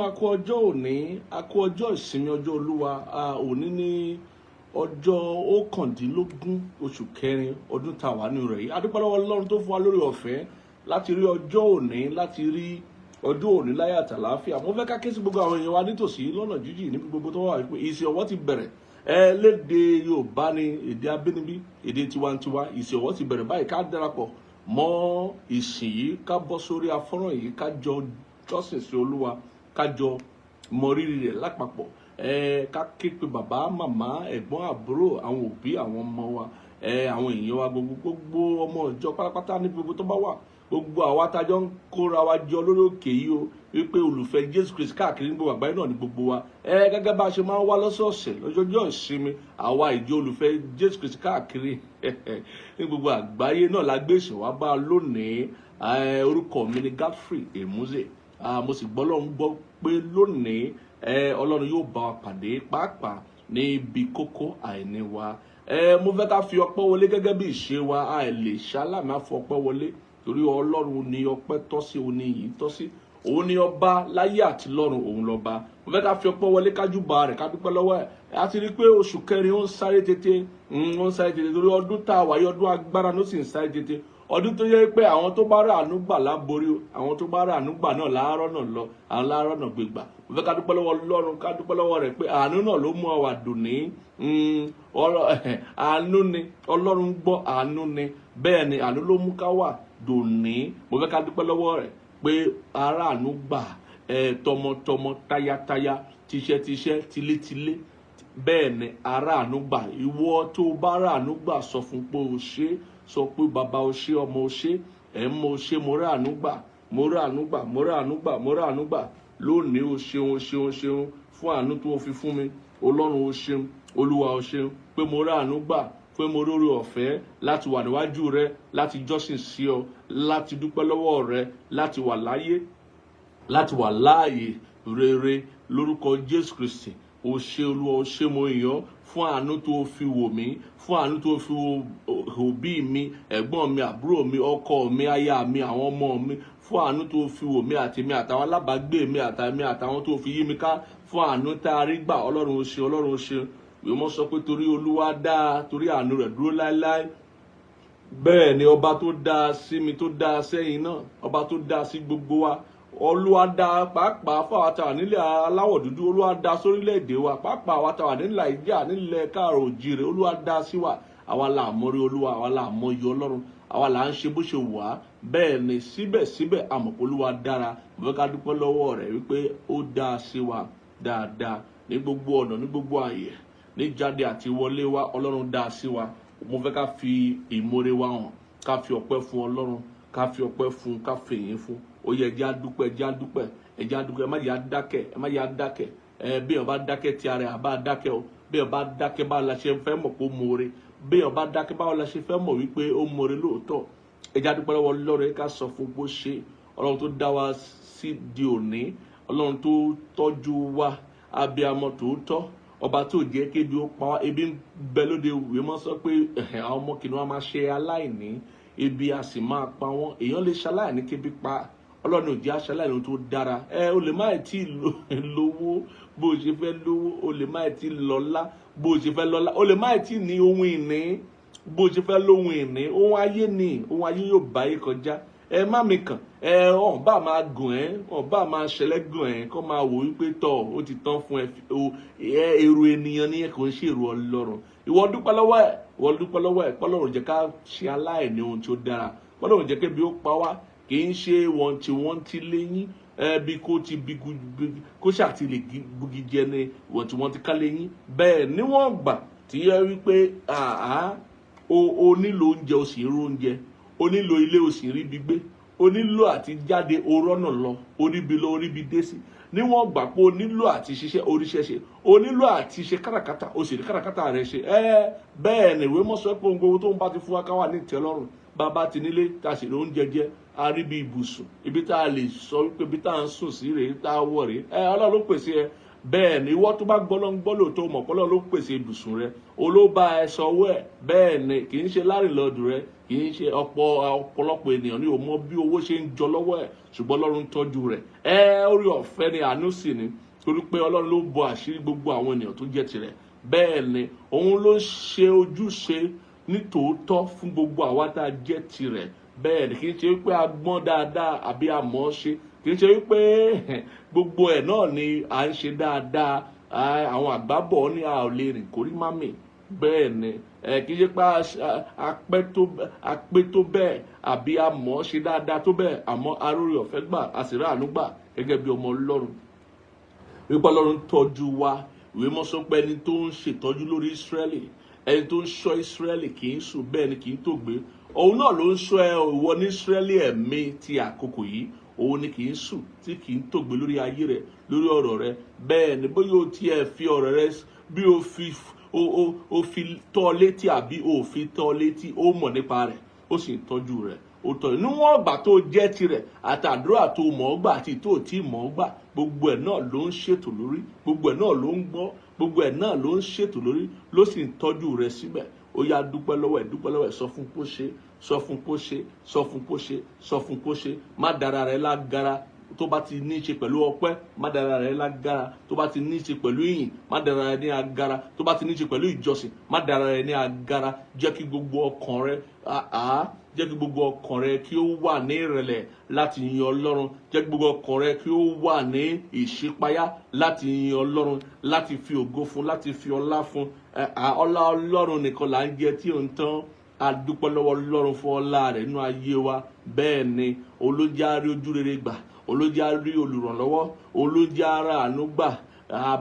A kú ọjọ́ òní, a kú ọjọ́ ìsinmi ọjọ́ Olúwa. Òní ní ọjọ́ 19 oṣù kẹrin ọdún tá a wà nínú rẹ̀ yìí. A dúpẹ́ lọ́wọ́ Ọlọ́run tó fún wa lórí ọ̀fẹ́ láti rí ọjọ́ òní, láti rí ọjọ́ òní láyé àti àlàáfíà. Mo fẹ́ ká ké sí gbogbo àwọn èèyàn wa nítòsí lọ́nà jíjìn níbi gbogbo tó wà wípé ìsìn ọwọ́ ti bẹ̀rẹ̀. Lédè Yorùbá ni èdè abínibí, èdè tiwantiwa. Ìsìn ọwọ́ ti bẹ̀rẹ̀ báyìí, ká darapọ̀ mọ́ ìsìn yìí, ká bọ́ sórí afọ́nrán yìí, ká jọ jọ́sìn sí Olúwa, kájọ mọrírì rẹ̀ lápapọ̀. Ká ké pe bàbá, màmá, ẹ̀gbọ́n, àbúrò, àwọn òbí, àwọn ọmọ wa, àwọn èèyàn wa gbogbo ọmọ ìjọ pátápátá ní gbogbo tó bá wà, gbogbo àwa tájọ ń kóra wa jọ lórí òkè yìí o wípé olùfẹ́ Jésù Kristi káàkiri ní gbogbo àgbáyé náà ní gbogbo wa. Gẹ́gẹ́ bá a ṣe máa ń wá lọ́sọ̀ọ̀sẹ̀ lọ́jọ́jọ́ ìsinmi, àwa ìjọ olùfẹ́ Jésù Kristi káàkiri ní gbogbo àgbáyé náà la gbé ìsìn wá bá a lónìí. Orúkọ mi ni Godfrey Emuze. Mo sì gbọ́ lọ́run gbọ́ pé lónìí Ọlọ́run yóò bá wa pàdé pàápàá ní ibi kókó àìní wa. Mo fẹ́ ká fi ọpẹ́ wọlé gẹ́gẹ́ bí ìṣe wa. Àìlè ṣaláàmì àfọ ọpẹ́ wọlé torí Ọlọ́run ni ọpẹ́ tọ́ sí, òun ni ìyìn tọ́ sí, òun ni ọba láyé àti lọ́run, òun lọ́ba. Mo fẹ́ ká fi ọpẹ́ wọlé kájúbà rẹ̀, ká dúpẹ́ lọ́wọ́ ẹ̀. A ti rí i pé oṣù kẹrin ó ń sáré tètè, torí ọdún tá a wáyé ọdún agbára ló sì ń sáré tètè. Ọdún tó yẹ pé àwọn tó bá rà àánú gbà láborí, àwọn tó bá rà àánú gbà náà láàárọ̀ náà lọ, àwọn láàárọ̀ náà gbégbà. Mo fẹ́ ká dúpẹ́ lọ́wọ́ Ọlọ́run, ká dúpẹ́ lọ́wọ́ rẹ̀ pé àánú náà ló mú wa dòní. Àánú ni Ọlọ́run gbọ́, àánú ni bẹ́ẹ̀ ni àánú ló mú ká wà dòní. Mo fẹ́ ká dúpẹ́ lọ́wọ́ rẹ̀ pé ará àánú gbà, tọmọtọmọ, tayátayá, tíṣẹ́tíṣẹ́, tilétilé, bẹ́ẹ̀ ni ará àánú gbà. Ìwọ tó bá rà àánú gbà sọ fún pé o ṣé, sọ pé bàbá o ṣé, ọmọ o ṣé, mo ṣé, mo rà àánú gbà, mo rà àánú gbà, mo rà àánú gbà, mo rà àánú gbà. Lónìí o ṣeun, o ṣeun, o ṣeun fún àánú tó fi fún mi. Ọlọ́run o ṣeun, Olúwa o ṣeun pé mo rà àánú gbà, pé mo lórí ọ̀fẹ́ láti wà níwájú rẹ, láti jọ́sìn sí ọ, láti dúpẹ́ lọ́wọ́ rẹ, láti wà láyé, láti wà láàyè rere lórúkọ Jésù Kristi. O ṣé Olúwa, o ṣé, mo yàn fún àánú tó fi wò mí, fún àánú tó fi wò òbí mi, ẹ̀gbọ́n mi, àbúrò mi, ọkọ mi, aya mi, àwọn ọmọ mi, fún àánú tó fi wò mí àti mi àtàwọn alábàágbé mi àtàwọn tó fi yí mi ká, fún àánú tá a rí gbà. Ọlọ́run o ṣé, Ọlọ́run o ṣé. Ìwé mọ́ sọ pé torí Olúwa dá, torí àánú rẹ̀ dúró láéláé. Bẹ́ẹ̀ ni ọba tó dá sí mi, tó dá sẹ́yìn náà, ọba tó dá sí gbogbo wa. Olúwa dá pàápàá fún àwọn tàwa nílẹ̀ aláwọ̀ dúdú, Olúwa dá sórílẹ̀-èdè wa, pàápàá àwọn tàwa nílẹ̀ ìjà, nílẹ̀ káàrọ̀ òjìrè, Olúwa dá sí wa. Àwa là mọ̀ rí Olúwa, àwa là mọ̀ yọ Ọlọ́run, àwa là ń ṣe bó ṣe wà. Bẹ́ẹ̀ ni síbẹ̀síbẹ̀ a mọ̀ pé Olúwa dára. Mo fẹ́ ká dúpẹ́ lọ́wọ́ rẹ̀ wípé ó dá sí wa dáadáa ní gbogbo ọ̀nà, ní gbogbo ààyè, ní jáde àti wọlé wa. Ọlọ́run dá sí wa. Mo fẹ́ ká fi ìmoore wa hàn, ká fi ọpẹ́ fún Ọlọ́run, ká fi ọpẹ́ fún, ká fi ìyìn fún. Ó yẹ ẹjẹ́ á dúpẹ́, ẹjẹ́ á dúpẹ́, ẹjẹ́ á dúpẹ́. Ẹ má yà dákẹ́, ẹ má yà dákẹ́. Bí èèyàn bá dákẹ́ tí ara ẹ̀ bá dákẹ́ o. Bí èèyàn bá dákẹ́ báwo la ṣe fẹ́ mọ̀ pé ó moore. Bí èèyàn bá dákẹ́ báwo la ṣe fẹ́ mọ̀ wípé ó moore lóòótọ́. Ẹjẹ́ á dúpẹ́ lọ́wọ́ Ọlọ́run, ká sọ fún bó ṣe. Ọlọ́run tó dá wa sí di òní, Ọlọ́run tó tọ́jú wa, abiyamọ tòótọ́, ọba tó jẹ́ kébi ó pa wá. Ebi ń bẹ lóde, ìwé mọ́ sọ pé àwọn ọmọ kìnìún wa máa ṣe aláìní, ebi a sì máa pa wọ́n. Èèyàn lè ṣaláìní kébi pa. Ọlọ́run ò jẹ́ aṣaláìní tó dára. O lè má tí lówó bó o ṣe fẹ́ lówó, o lè má tí lọ́lá bó o ṣe fẹ́ lọ́lá, o lè má tí ní ohun ìní bó o ṣe fẹ́ lóhun ìní. Ohun ayé ni, ohun ayé yóò bá yé kọjá. Má mi kàn, ọ̀n bá máa gùn ọ̀n bá máa ṣẹlẹ̀ gùn kó máa wò wípé tọ̀ ó ti tán fún èrò ènìyàn ní kò ń ṣe èrò Ọlọ́run. Ìwọ dúpẹ́ lọ́wọ́ ẹ̀, ìwọ dúpẹ́ lọ́wọ́ ẹ̀. Ọlọ́run jẹ́ ká ṣe aláìní ohun tí ó dára. Ọlọ́run jẹ́ kébi ó pa wá, kì í ṣe wọ́ntí léyìn bí kò ti bí kó ṣàti lè bugi jẹ ní wọ́ntí ká léyìn. Bẹ́ẹ̀ níwọ̀n gbà tí yẹ wípé o nílò oúnjẹ, o sì ń ro oúnjẹ, o nílò ilé, o sì rí ibi gbé, o nílò àti jáde, o rọ́nà lọ, oríbi lọ, oríbi dé sí. Níwọ̀n gbà pé o nílò àti ṣiṣẹ́, oríṣẹ́ ṣe, o nílò àti ṣe káràkátà, o sì rí káràkátà rẹ ṣe. Bẹ́ẹ̀ ni ìwé mọ́ sọ pé ohun gbogbo tó ń bá ti fún wa ká wà ní ìtẹ́lọ́rùn. Bàbá ti nílé, tá a sì rí oúnjẹ jẹ, a rí bí ibùsùn, ibi tá a lè sọ wípé ibi tá a ń sùn sí rèé, tá a wọ̀ rèé. Ọlọ́run ló pèsè bẹ́ẹ̀ ni ìwọ tó bá gbọ́ lọ́n gbọ́ lóòótọ́ mọ̀ pé Ọlọ́run ló pèsè ibùsùn rẹ olóba ẹ sanwó ẹ bẹ́ẹ̀ ni kì í ṣe lárìnlọ́dún rẹ kì í ṣe ọ̀pọ̀lọpọ̀ ènìyàn ní òun mọ bí owó ṣe ń jọ lọ́wọ́ ẹ̀ ṣùgbọ́n Ọlọ́run tọ́jú rẹ̀ orí ọ̀fẹ́ ni àánú sì ni torí pé Ọlọ́run ló bò àṣírí gbogbo àwọn ènìyàn tó jẹ́ tirẹ̀ bẹ́ẹ̀ ni òun ló ṣe ojúṣe nítòótọ́ fún gbogbo àwa tá a jẹ́ tirẹ̀ bẹ́ẹ̀ ni kì í ṣe wípé a gbọ́n dáadáa àbí a mọ̀ ọ́ ṣe kì í ṣe wípé gbogbo ẹ̀ náà ni à ń ṣe dáadáa àwọn àgbábọ̀ ní a ò lè rìn kórí mámì bẹ́ẹ̀ ni kì í ṣe pé apẹ́ tó bẹ́ẹ̀ àbí a mọ̀ ọ́ ṣe dáadáa tó bẹ́ẹ̀ àmọ́ arórí ọ̀fẹ́ gbà a sì ráàánú gbà gẹ́gẹ́ bí ọmọ Ọlọ́run wípé Ọlọ́run tọ́jú wa ìwé mọ́ sọ pé ẹni tó ń ṣètọ́jú lórí Ísírẹ́lì ẹni tó ń ṣọ́ Ísírẹ́lì kì í sùn bẹ́ẹ̀ ni kì í tògbé òun náà ló ń ṣọ́ ìwọ ní Ísírẹ́lì ẹ̀mí ti àkókò yìí òun ni kì í sùn tí kì í tògbé lórí ayé rẹ lórí ọ̀rọ̀ rẹ bẹ́ẹ̀ ni bóyá o tiẹ̀ fi ọ̀rọ̀ rẹ bí o fi tọ́ létí àbí o fi tọ́ létí ó mọ̀ nípa rẹ̀ ó sì ń tọ́jú rẹ̀ ó tọ́ níwọ̀n ọgbà tó jẹ́ tirẹ̀ àtàdúrà tó mọ̀ ọ́ gbà àti tó tí mọ̀ ọ́ gbà gbogbo ẹ̀ náà ló ń ṣètò lórí gbogbo ẹ̀ náà ló ń gbọ́ gbogbo ẹ̀ náà ló ń ṣètò lórí ló sì ń tọ́jú rẹ̀ síbẹ̀ ó yá dúpẹ́ lọ́wọ́ ẹ̀ sọ fún kó ṣe sọ fún kó ṣe sọ fún kó ṣe sọ fún kó ṣe má dára rẹ̀ lágara tó bá ti ní í ṣe pẹ̀lú ọpẹ́ má dára rẹ̀ lágara tó bá ti ní í ṣe pẹ̀lú ìyìn má dára rẹ̀ ní agara tó bá ti ní í ṣe pẹ̀lú ìjọsìn má dára rẹ̀ ní agara jẹ́ kí gbogbo ọkàn rẹ̀ jẹ́ kí gbogbo ọkàn rẹ̀ kí ó wà ní ìrẹ̀lẹ̀ láti yin Ọlọ́run jẹ́ kí gbogbo ọkàn rẹ̀ kí ó wà ní ìṣípayá láti yin Ọlọ́run láti fi ògo fún láti fi ọlá fún ọlá Ọlọ́run nìkan là ń jẹ tí ò ń tán a dúpẹ́ lọ́wọ́ Ọlọ́run fún ọlá rẹ̀ nínú ayé wa bẹ́ẹ̀ ni olójárí ojú rere gbà olójárí olùrànlọ́wọ́ olójára àánú gbà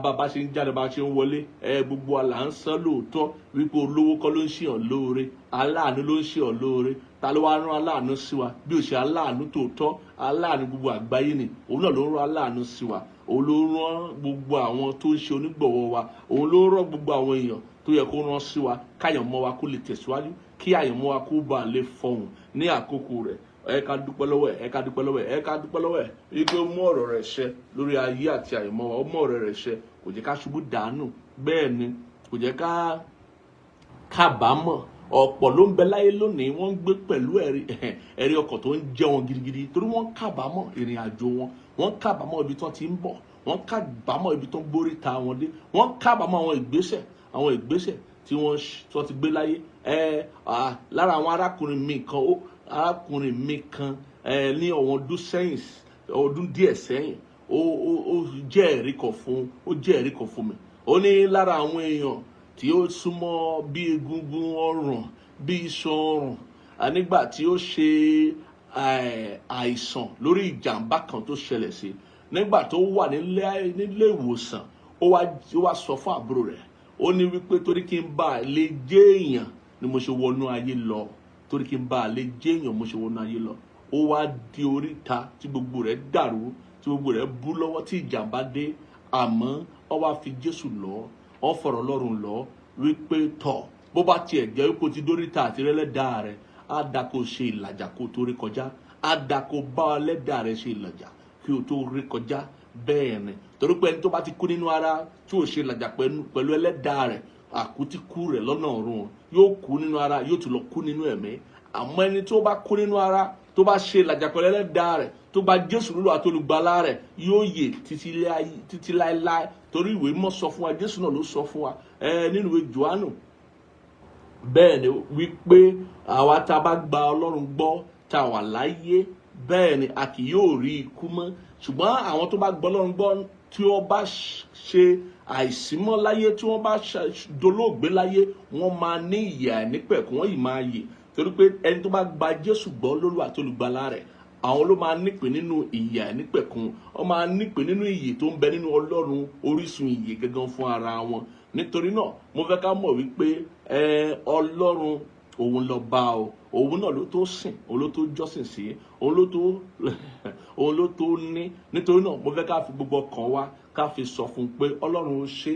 bàbá ṣe ń jáde bá ṣe ń wọlé gbogbo àlà ń sán lóòótọ́ wípé olówó kọ́ ló ń ṣe ọ́ lóore aláàánú ló ń ṣe ọ́ lóore ta ló wá rán aláàánú sí wa bí ó ṣe aláàánú tòótọ́ aláàánú gbogbo àgbáyé ni òun náà ló ń rán aláàánú sí wa òun ló rán gbogbo àwọn tó ń ṣe onígbọ̀wọ́ wa òun ló rán gbogbo àwọn èèyàn tó yẹ kó rán sí wa káyọ̀mọ́ wa kó lè tẹ̀síwájú kí àyẹ̀mọ́ wa kó bá lè fọhùn ní àkókò rẹ̀ ká dúpẹ́ lọ́wọ́ ẹ̀ ká dúpẹ́ lọ́wọ́ ẹ̀ ká dúpẹ́ lọ́wọ́ ẹ̀ wípé ó mú ọ̀rọ̀ rẹ̀ ṣẹ lórí ayé àti àyẹ̀mọ́ wa ó mú ọ̀rọ̀ rẹ̀ ṣẹ kò jẹ́ ká ṣubú dànù bẹ́ẹ̀ ni kò jẹ́ ká kábàámọ̀ ọ̀pọ̀ ló ń bẹ láyé lónìí wọ́n ń gbé pẹ̀lú ẹ̀rí ọkàn tó ń jẹ wọn gidigidi torí wọ́n kábàámọ̀ ìrìn àjò wọn wọ́n kábàámọ̀ ibi tó ti ń bọ̀ wọ́n kábàámọ̀ ibi tó ń gbórí ta wọn dé wọ́n kábàámọ̀ àwọn ìgbésẹ̀ tí wọ́n ti gbé láyé lára àwọn arákùnrin mi kan ní ọ̀wọ́n ọdún díẹ̀ sẹ́yìn ó jẹ́ ẹ̀rí kan fún mi ó ní lára àwọn èèyàn tí ó súnmọ́ bí egungun ọrùn bí iṣan ọrùn nígbà tí ó ṣe àìsàn lórí ìjàmbá kan tó ṣẹlẹ̀ sí nígbà tó wà nílé ìwòsàn ó wá sọ fún àbúrò rẹ̀ ó ní wípé torí kí n bá lè jẹ́ èèyàn ni mo ṣe wọnú ayé lọ torí kí n bá lè jẹ́ èèyàn mo ṣe wọnú ayé lọ ó wá di oríta tí gbogbo rẹ̀ dàrú tí gbogbo rẹ̀ bú lọ́wọ́ tí ìjàmbá dé àmọ́ ó wá fi Jésù lọ ó fọ̀rọ̀ Ọlọ́run lọ wípé tọ̀ bó bá tiẹ̀ jẹ́ wípé o ti dóríta àti rẹ́lẹ́dàá rẹ̀ á dá kó ṣe ìlàjà kó tó rí kọjá á dá kó bá ẹlẹ́dàá rẹ̀ ṣe ìlàjà kí o tó rí kọjá bẹ́ẹ̀ ni torí pé ẹni tó bá ti kú nínú ara tí ò ṣe ìlàjà pẹ̀lú ẹlẹ́dàá rẹ̀ àkútíkú rẹ̀ lọ́nà ọ̀run yóò kú nínú ara yóò tún lọ kú nínú ẹ̀mí àmọ́ ẹni tó bá kú nínú ara tó bá ṣe ìlàjà pẹ̀lú ẹlẹ́dàá rẹ̀ tó bá Jésù lólúwa àti olùgbàlà rẹ̀ yóò yè títí láéláé torí ìwé mọ́ sọ fún wa Jésù náà ló sọ fún wa nínú ìwé Jòhánù bẹ́ẹ̀ ni wípé àwa tá a bá gba Ọlọ́run gbọ́ tá a wà láyé bẹ́ẹ̀ ni a kì yóò rí ikú mọ́ ṣùgbọ́n àwọn tó bá gbọ́ Ọlọ́run gbọ́ tí wọ́n bá ṣe àìsímọ́ láyé tí wọ́n bá dolóògbé láyé wọ́n máa ní ìyè àìnípẹ̀kun wọ́n yìí máa yè torí pé ẹni tó bá gba Jésù gbọ́ lólúwa àti olùgbàlà rẹ̀ àwọn ló máa nípìn nínú ìyè àìnípẹ̀kun wọ́n máa nípìn nínú ìyè tó ń bẹ nínú Ọlọ́run orísun ìyè gangan fún ara wọn nítorí náà mo fẹ́ ká mọ̀ wípé Ọlọ́run òun lọ bá o òun náà ló tó sìn òun ló tó jọ́sìn sí òun ló tó ní nítorí náà mo fẹ́ ká fi gbogbo ọkàn wa ká fi sọ fún un pé Ọlọ́run ó ṣe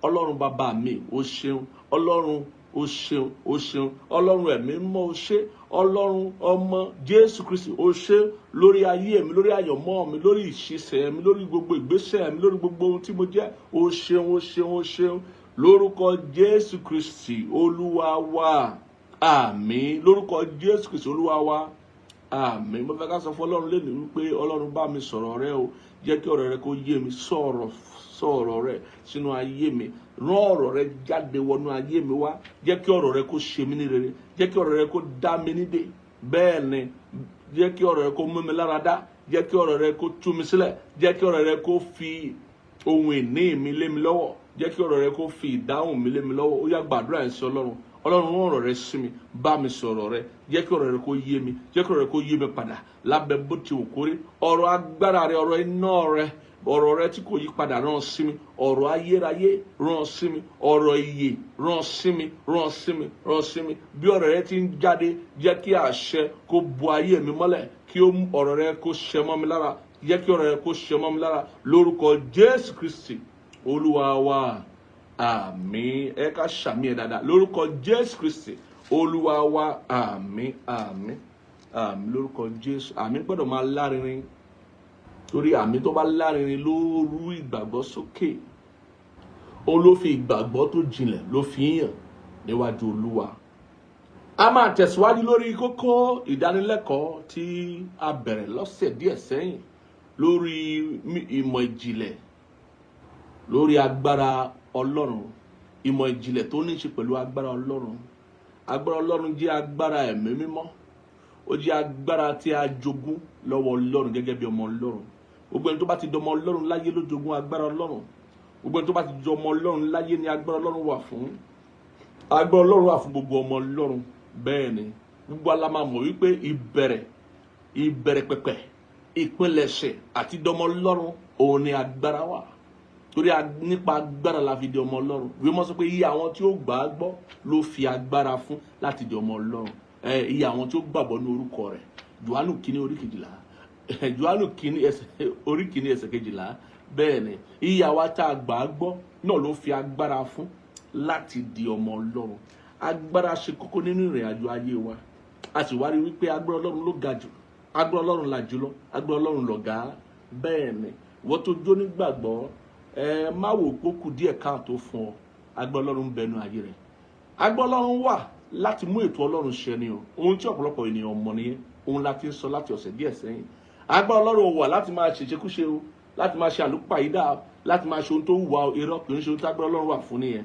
Ọlọ́run bàbá mi ó ṣeun Ọlọ́run o ṣeun o ṣeun ọlọ́run ẹ̀mí mọ́ o ṣé ọlọ́run ọmọ jésù kristi o ṣé lórí ayé mi lórí àyànmọ́ mi lórí ìṣiṣẹ́ mi lórí gbogbo ìgbésẹ̀ mi lórí gbogbo ohun tí mo jẹ́ o ṣeun o ṣeun o ṣeun lórúkọ jésù kristi olúwa wa àmín lórúkọ jésù kristi olúwa wa àmín. Mo fẹ́ ká sọ fún ọlọ́run lẹ́nu wípé ọlọ́run bá mi sọ̀rọ̀ rẹ o jẹ́ kí ọ̀rọ̀ rẹ kó yé mi sọ̀rọ̀ rẹ sínú ayé mi rán ọ̀rọ̀ rẹ jáde wọnú ayé mi wá jẹ́ kí ọ̀rọ̀ rẹ kó ṣe mí ní rere jẹ́ kí ọ̀rọ̀ rẹ kó dá mi nídè bẹ́ẹ̀ ni jẹ́ kí ọ̀rọ̀ rẹ kó mú mi lára dá jẹ́ kí ọ̀rọ̀ rẹ kó tú mi sílẹ̀ jẹ́ kí ọ̀rọ̀ rẹ kó fi ohun ìní mi lé mi lọ́wọ́ jẹ́ kí ọ̀rọ̀ rẹ kó fi ìdáhùn mi lé mi lọ́wọ́ ó yá gbàdúrà ẹ̀ sí ọlọ́run ọlọ́run rán ọ̀rọ̀ rẹ sí mi bá mi sọ̀rọ̀ rẹ jẹ́ kí ọ̀rọ̀ rẹ kó yé mi jẹ́ kí ọ̀rọ̀ rẹ kó yé mi padà lábẹ́ bó ti wù kórí ọ̀rọ̀ agbára rẹ ọ̀rọ̀ iná rẹ ọ̀rọ̀ rẹ tí kò yí padà rán sí mi ọ̀rọ̀ ayérayé rán sí mi ọ̀rọ̀ ìyè rán sí mi rán sí mi rán sí mi bí ọ̀rọ̀ rẹ ti ń jáde jẹ́ kí àṣẹ kó bu ayé mi mọ́lẹ̀ kí ọ̀rọ̀ rẹ kó ṣẹ mọ́ mi lára jẹ́ kí ọ̀rọ̀ rẹ kó ṣẹ mọ́ mi lára lórúkọ jésù kristi olúwa wa àmín ẹ ká ṣàmì ẹ dáadáa lórúkọ jésù kristi olúwa wa àmín àmín àmín lórúkọ jésù àmín gbọ́dọ̀ máa lárinrin torí àmì tó bá lárinrin ló rú ìgbàgbọ́ sókè ó ló fi ìgbàgbọ́ tó jinlẹ̀ ló fi hàn níwájú olúwa. A máa tẹ̀síwájú lórí kókó ìdánilẹ́kọ̀ọ́ tí a bẹ̀rẹ̀ lọ́sẹ̀ díẹ̀ sẹ́yìn lórí ìmọ̀ ìjìnlẹ̀ lórí agbára ọlọ́run ìmọ̀ ìjìnlẹ̀ tó ní í ṣe pẹ̀lú agbára ọlọ́run. Agbára ọlọ́run jẹ́ agbára ẹ̀mí mímọ́ ó jẹ́ agbára tí a jogún lọ́wọ́ ọlọ́run gẹ́gẹ́ bí ọmọ ọlọ́run. Gbogbo ẹni tó bá ti dọmọ ọlọ́run láyé ló jogún agbára ọlọ́run. Gbogbo ẹni tó bá ti dọmọ ọlọ́run láyé ni agbára ọlọ́run wà fún. Agbára ọlọ́run wà fún gbogbo ọmọ ọlọ́run. Bẹ́ẹ̀ ni gbogbo aláma mọ̀ wípé ìbẹ̀rẹ̀ pẹ̀pẹ̀ ìpilẹ̀ṣẹ̀ àti dọmọ ọlọ́run òun ni agbára wà. Torí nípa agbára la fi di ọmọ ọlọ́run. Ìwé mọ́ sọ pé iye àwọn tí ó gbà á gbọ́ ló fi agbára fún láti di ọmọ ọlọ́run. Iye àwọn tí ó gbàgbọ́ ní orúkọ rẹ̀ Jòhánù kínní orí kejìlá Jòhánù orí kínní ẹsẹ̀ kejìlá bẹ́ẹ̀ ni iye àwa tá a gbà á gbọ́ náà ló fi agbára fún láti di ọmọ ọlọ́run. Agbára ṣe kókó nínú ìrìn àjò ayé wa a sì wá rí wípé agbára ọlọ́run ló ga jù agbára ọlọ́run là jùlọ agbára ọlọ́run lọ̀gá bẹ́ẹ̀ ni wọ́n tó jó nígbàgbọ́ má wò pé ó kù díẹ̀ káàtó fún ọ agbára ọlọ́run bẹnu ayé rẹ̀ agbára ọlọ́run wà láti mú ètò ọlọ́run ṣẹ ni o ohun tí ọ̀pọ̀lọpọ̀ ènìyàn mọ̀ nìyẹn ohun láti ń sọ láti ọ̀sẹ̀ díẹ̀ sẹ́yìn agbára ọlọ́run wà láti máa ṣèṣekúṣe o láti máa ṣe àlùpàyídà láti máa ṣe ohun tó wà irọ́ kì í ṣe ohun tí agbára ọlọ́run wà fún nìyẹn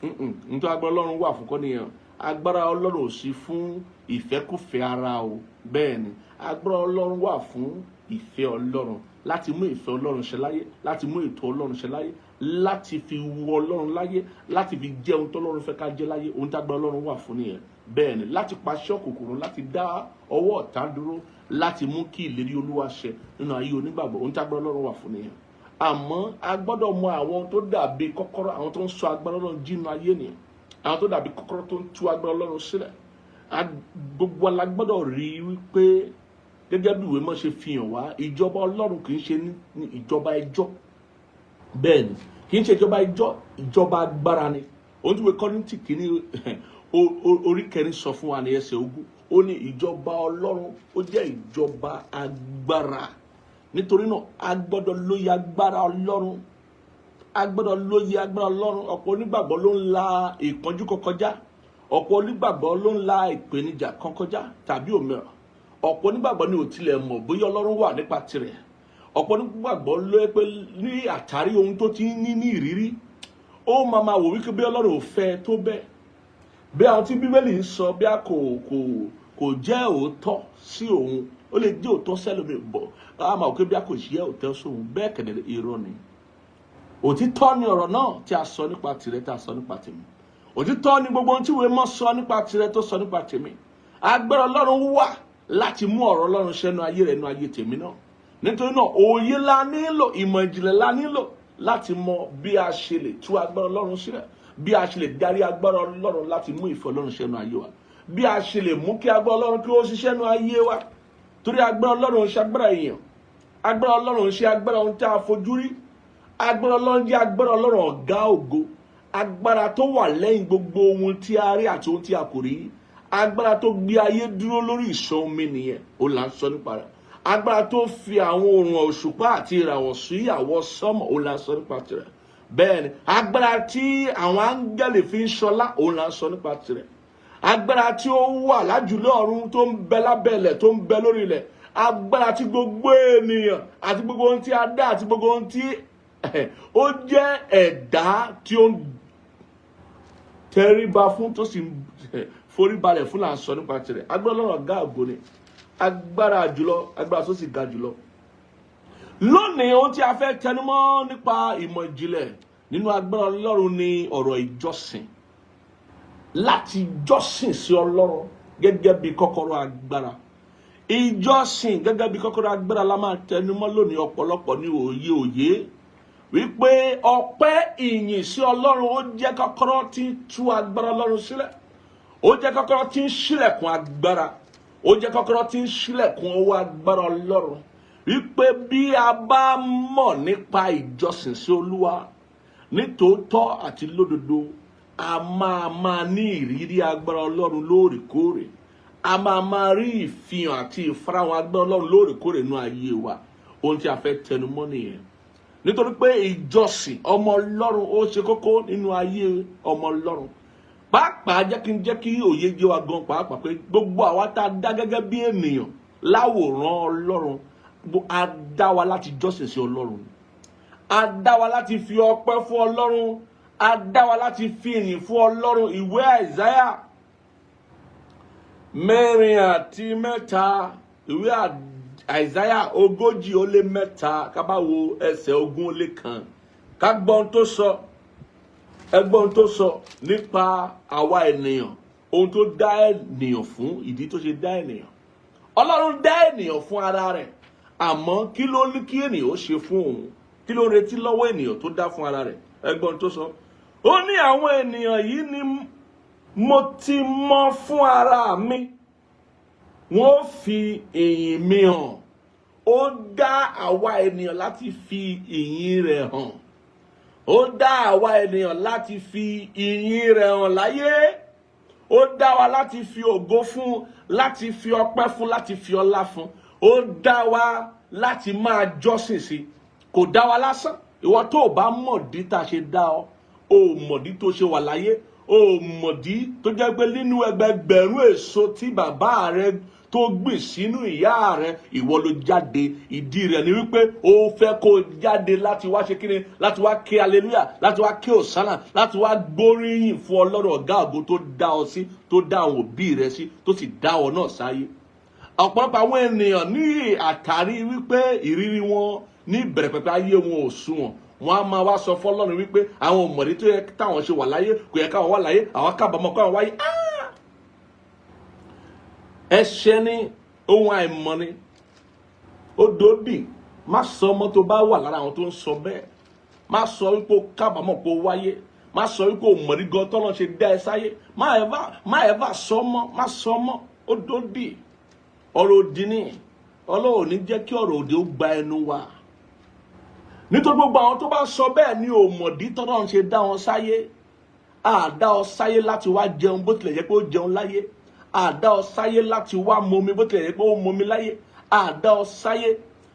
ohun tó agbára ọlọ́run wà fún kọ́ nìyẹn agbára ọlọ́run ò sí fún ìfẹ́kùfẹ́ ara o bẹ́ẹ̀ ni agbára ọlọ́run wà fún ìfẹ́ ọlọ́run láti mú ìfẹ́ ọlọ́run ṣẹ láyé láti mú ètò ọlọ́run ṣẹ láyé láti fi wọ ọlọ́run láyé láti fi jẹ́ ohun tó ọlọ́run fẹ́ ká jẹ́ láyé ohun tí agbára ọlọ́run wà fún nìyẹn bẹ́ẹ̀ ni láti paṣẹ òkùnkùn láti dá ọwọ́ ọ̀tá dúró láti mú kí ìlérí olúwa ṣẹ nínú ayé onígbàgbọ́ ohun tí agbára ọlọ́run wà fún nìyẹn àmọ́ a gbọ́dọ̀ mọ àwọn tó dàbí kọ́kọ́rọ́ àwọn tó ń sọ agbára ọlọ́run jí nínú ayé nìyẹn àwọn tó dàbí kọ́kọ́rọ́ tó ń tú agbára ọlọ́run sílẹ̀ gbogbo alágbọ́dọ̀ rí wípé gẹ́gẹ́ bí ìwé mọ́ ṣe fi hàn wá ìjọba ọlọ́run kì í ṣe ní ìjọba ẹjọ́ bẹ́ẹ̀ ni kì í ṣe ìjọba ẹjọ́ ìjọba agbára ni ohun tí ìwé Kọ́ríńtì kìíní orí kẹrin sọ fún wa ní ẹsẹ̀ 20 ó ní ìjọba ọlọ́run ó jẹ́ ìjọba agbára nítorí náà a gbọ́dọ̀ lóye agbára ọlọ́run a gbọ́dọ̀ lóye agbára ọlọ́run ọ̀pọ̀ onígbàgbọ́ ló ń la ìpọ́njú kan kọjá ọ̀pọ̀ onígbàgbọ́ ló ń la ìpèníjà kan kọjá tàbí òmíràn ọ̀pọ̀ onígbàgbọ́ ni ò tilẹ̀ mọ̀ bóyá ọlọ́run wà nípa tirẹ̀ ọ̀pọ̀ onígbàgbọ́ ló yẹ pé ní àtàrí ohun tó ti ní ìrírí ó máa wò wípé bí ọlọ́run ò fẹ́ tó bẹ́ẹ̀ bí àwọn tí bíbélì ń sọ bí a kò jẹ́ òótọ́ sí òun ó lè jẹ́ òótọ́ sẹ́lómi bọ̀ a máa wò pé bí a kò jẹ́ òótọ́ sóhun bẹ́ẹ̀ kẹ̀dẹ̀ irọ́ ni òtítọ́ ni ọ̀rọ̀ náà tí a sọ nípa tirẹ̀ tí a sọ nípa tèmi òtítọ́ ni gbogbo ohun tí ìwé mọ́ sọ nípa tirẹ̀ tó sọ nípa tèmi agbára ọlọ́run wà láti mú ọ̀rọ̀ ọlọ́run ṣẹ́nu ayé rẹ̀ nu ayé tèmi náà nítorí náà òye la nílò ìmọ̀ ìjìnlẹ̀ la nílò láti mọ bí a ṣe lè tú agbára ọlọ́run sílẹ̀ bí a ṣe lè darí agbára ọlọ́run láti mú ìfẹ́ ọlọ́run ṣẹ́nu ayé wa bí a ṣe lè mú kí agbára ọlọ́run kí ó ṣiṣẹ́ nu ayé wa torí agbára ọlọ́run ṣe agbára èèyàn agbára ọlọ́run ṣe agbára ohun tí a fojú rí agbára ọlọ́run jẹ́ agbára ọlọ́run ọ̀gá ògo agbára tó wà lẹ́yìn gbogbo ohun tí a rí àti ohun tí a kò rí, agbára tó gbé ayé dúró lórí ìṣàn omi nìyẹn, ó là ń sọ nípa rẹ̀. Agbára tó fi àwọn oòrùn òṣùpá àti ìràwọ̀ sí àwọ̀ sánmọ̀, ó là ń sọ nípa tirẹ̀. Bẹ́ẹ̀ ni agbára tí àwọn áńgẹ́lì fi ń ṣọlá, ó là ń sọ nípa tirẹ̀. Agbára tí ó wà lájùlé ọ̀run tó ń bẹ lábẹ́ ilẹ̀ tó ń bẹ lórí ilẹ̀, agbára tí gbogbo ènìyàn àti gbogbo ohun tí a dá àti gbogbo ohun tí ó jẹ́ ẹ̀dá tí ó ń tẹríba fún tó sì ń forí balẹ̀ fún là ń sọ nípa tirẹ̀. Agbára Ọlọ́run ọ̀gá ògo ni, agbára jùlọ, agbára tó sì ga jùlọ. Lónìí ohun tí a fẹ́ tẹnumọ́ nípa ìmọ̀ ìjìnlẹ̀ nínú agbára Ọlọ́run ni ọ̀rọ̀ ìjọsìn. Láti jọ́sìn sí Ọlọ́run gẹ́gẹ́ bí kọ́kọ́rọ́ agbára. Ìjọsìn gẹ́gẹ́ bí kọ́kọ́rọ́ agbára la máa tẹnumọ́ lónìí. Ọ̀pọ̀lọpọ̀ ní òye wípé ọpẹ́ ìyìn sí Ọlọ́run ó jẹ́ kọ́kọ́rọ́ tí ń tú agbára Ọlọ́run sílẹ̀. Ó jẹ́ kọ́kọ́rọ́ tí ń ṣílẹ̀kùn agbára. Ó jẹ́ kọ́kọ́rọ́ tí ń ṣílẹ̀kùn ọwọ́ agbára Ọlọ́run. Wípé bí a bá mọ̀ nípa ìjọsìn sí Olúwa nítòótọ́ àti lódodo, a máa ní ìrírí agbára Ọlọ́run lóòrèkóòrè. A máa rí ìfihàn àti ìfarahàn agbára Ọlọ́run lóòrèkóòrè nínú ayé wa. Ohun tí a fẹ́ tẹnumọ́ nìyẹn. Nítorí pé ìjọsìn ọmọ Ọlọ́run ó ṣe kókó nínú ayé ọmọ Ọlọ́run. Pàápàá jẹ́ kí òye jẹ́ wa gan pàápàá pé gbogbo àwa tá a dá gẹ́gẹ́ bí ènìyàn láwòrán Ọlọ́run, a dá wa láti jọ́sìn sí Ọlọ́run. A dá wa láti fi ọpẹ́ fún Ọlọ́run. A dá wa láti fi ìyìn fún Ọlọ́run. Ìwé Àìsáyà 4:3, ìwé Àìsáyà 40:3, ká bá wo ẹsẹ̀ 20:1. Ká gbọ́ ohun tó sọ. Ẹgbọ́n tó sọ nípa àwa ènìyàn, ohun tó dá ènìyàn fún, ìdí tó ṣe dá ènìyàn. Ọlọ́run dá ènìyàn fún ara rẹ̀, àmọ́ kí ló ní kí ènìyàn ó ṣe fún òun? Kí ló retí lọ́wọ́ ènìyàn tó dá fún ara rẹ̀? Ẹgbọ́n tó sọ. Ó ní àwọn ènìyàn yìí ni mo ti mọ̀ fún ara mi, wọ́n fi ìyìn mi hàn. Ó dá àwa ènìyàn láti fi ìyìn rẹ̀ hàn. Ó dá àwa ènìyàn láti fi ìyìn rẹ̀ hàn láyé. Ó dá wa láti fi ògo fún, láti fi ọpẹ́ fún, láti fi ọlá fún. Ó dá wa láti máa jọ́sìn sí. Kò dá wa lásán. Ìwọ tó bá mọ̀dí tá ṣe dá ọ, o mọ̀dí tó ṣe wà láyé, o mọ̀dí tó jẹ́ pé nínú ẹgbẹgbẹ̀rún èso tí bàbá rẹ tó gbìn sínú ìyá rẹ, ìwọ ló jáde. Ìdí rẹ̀ ni wípé ó fẹ́ kó jáde láti wá ṣe kíni, láti wá ké hallelujah, láti wá ké hosanna, láti wá gbóríyìn fún Ọlọ́run ọ̀gá ògo tó dá ọ sí, tó dá àwọn òbí rẹ sí, tó sì dá ọ náà sáyé. Ọ̀pọ̀lọpọ̀ àwọn ènìyàn ní àtàrí wípé ìrírí wọn ní ìbẹ̀rẹ̀ pẹ̀pẹ̀ ayé wọn ò sunwọ̀n, wọn á máa wá sọ fọ́lọ́run wípé àwọn ọmọdé tó yẹ táwọn ṣe wà láyé kò yẹ káwọn wà láyé, àwọn kábàámọ̀ káwọn wáyé. Ẹ̀ṣẹ̀ ni, ohun àìmọ̀ ni. Ó dòdì. Má sọ ọmọ tó bá wà lára àwọn tó ń sọ bẹ́ẹ̀. Má sọ wípé ó kábàámọ̀ pé ó wáyé. Má sọ wípé ó mọ̀rí gan tọ́lọ́ ṣe dá ẹ sáyé. Má ẹ̀fà sọ mọ́, má sọ mọ́. Ó dòdì. Ọ̀rọ̀ òdì ni. Ọlọ́run ò ní jẹ́ kí ọ̀rọ̀ òdì ó gba ẹnu wa. Nítorí gbogbo àwọn tó bá sọ bẹ́ẹ̀ ni ò mọ̀dí tọ́lọ́ ṣe dá wọn sáyé. A dá ọ sáyé láti wá jẹun bó tilẹ̀ jẹ́ pé ó jẹun láyé. A dá ọ sáyé láti wá momi bó tilẹ̀ jẹ́ pé ó momi láyé. A dá ọ sáyé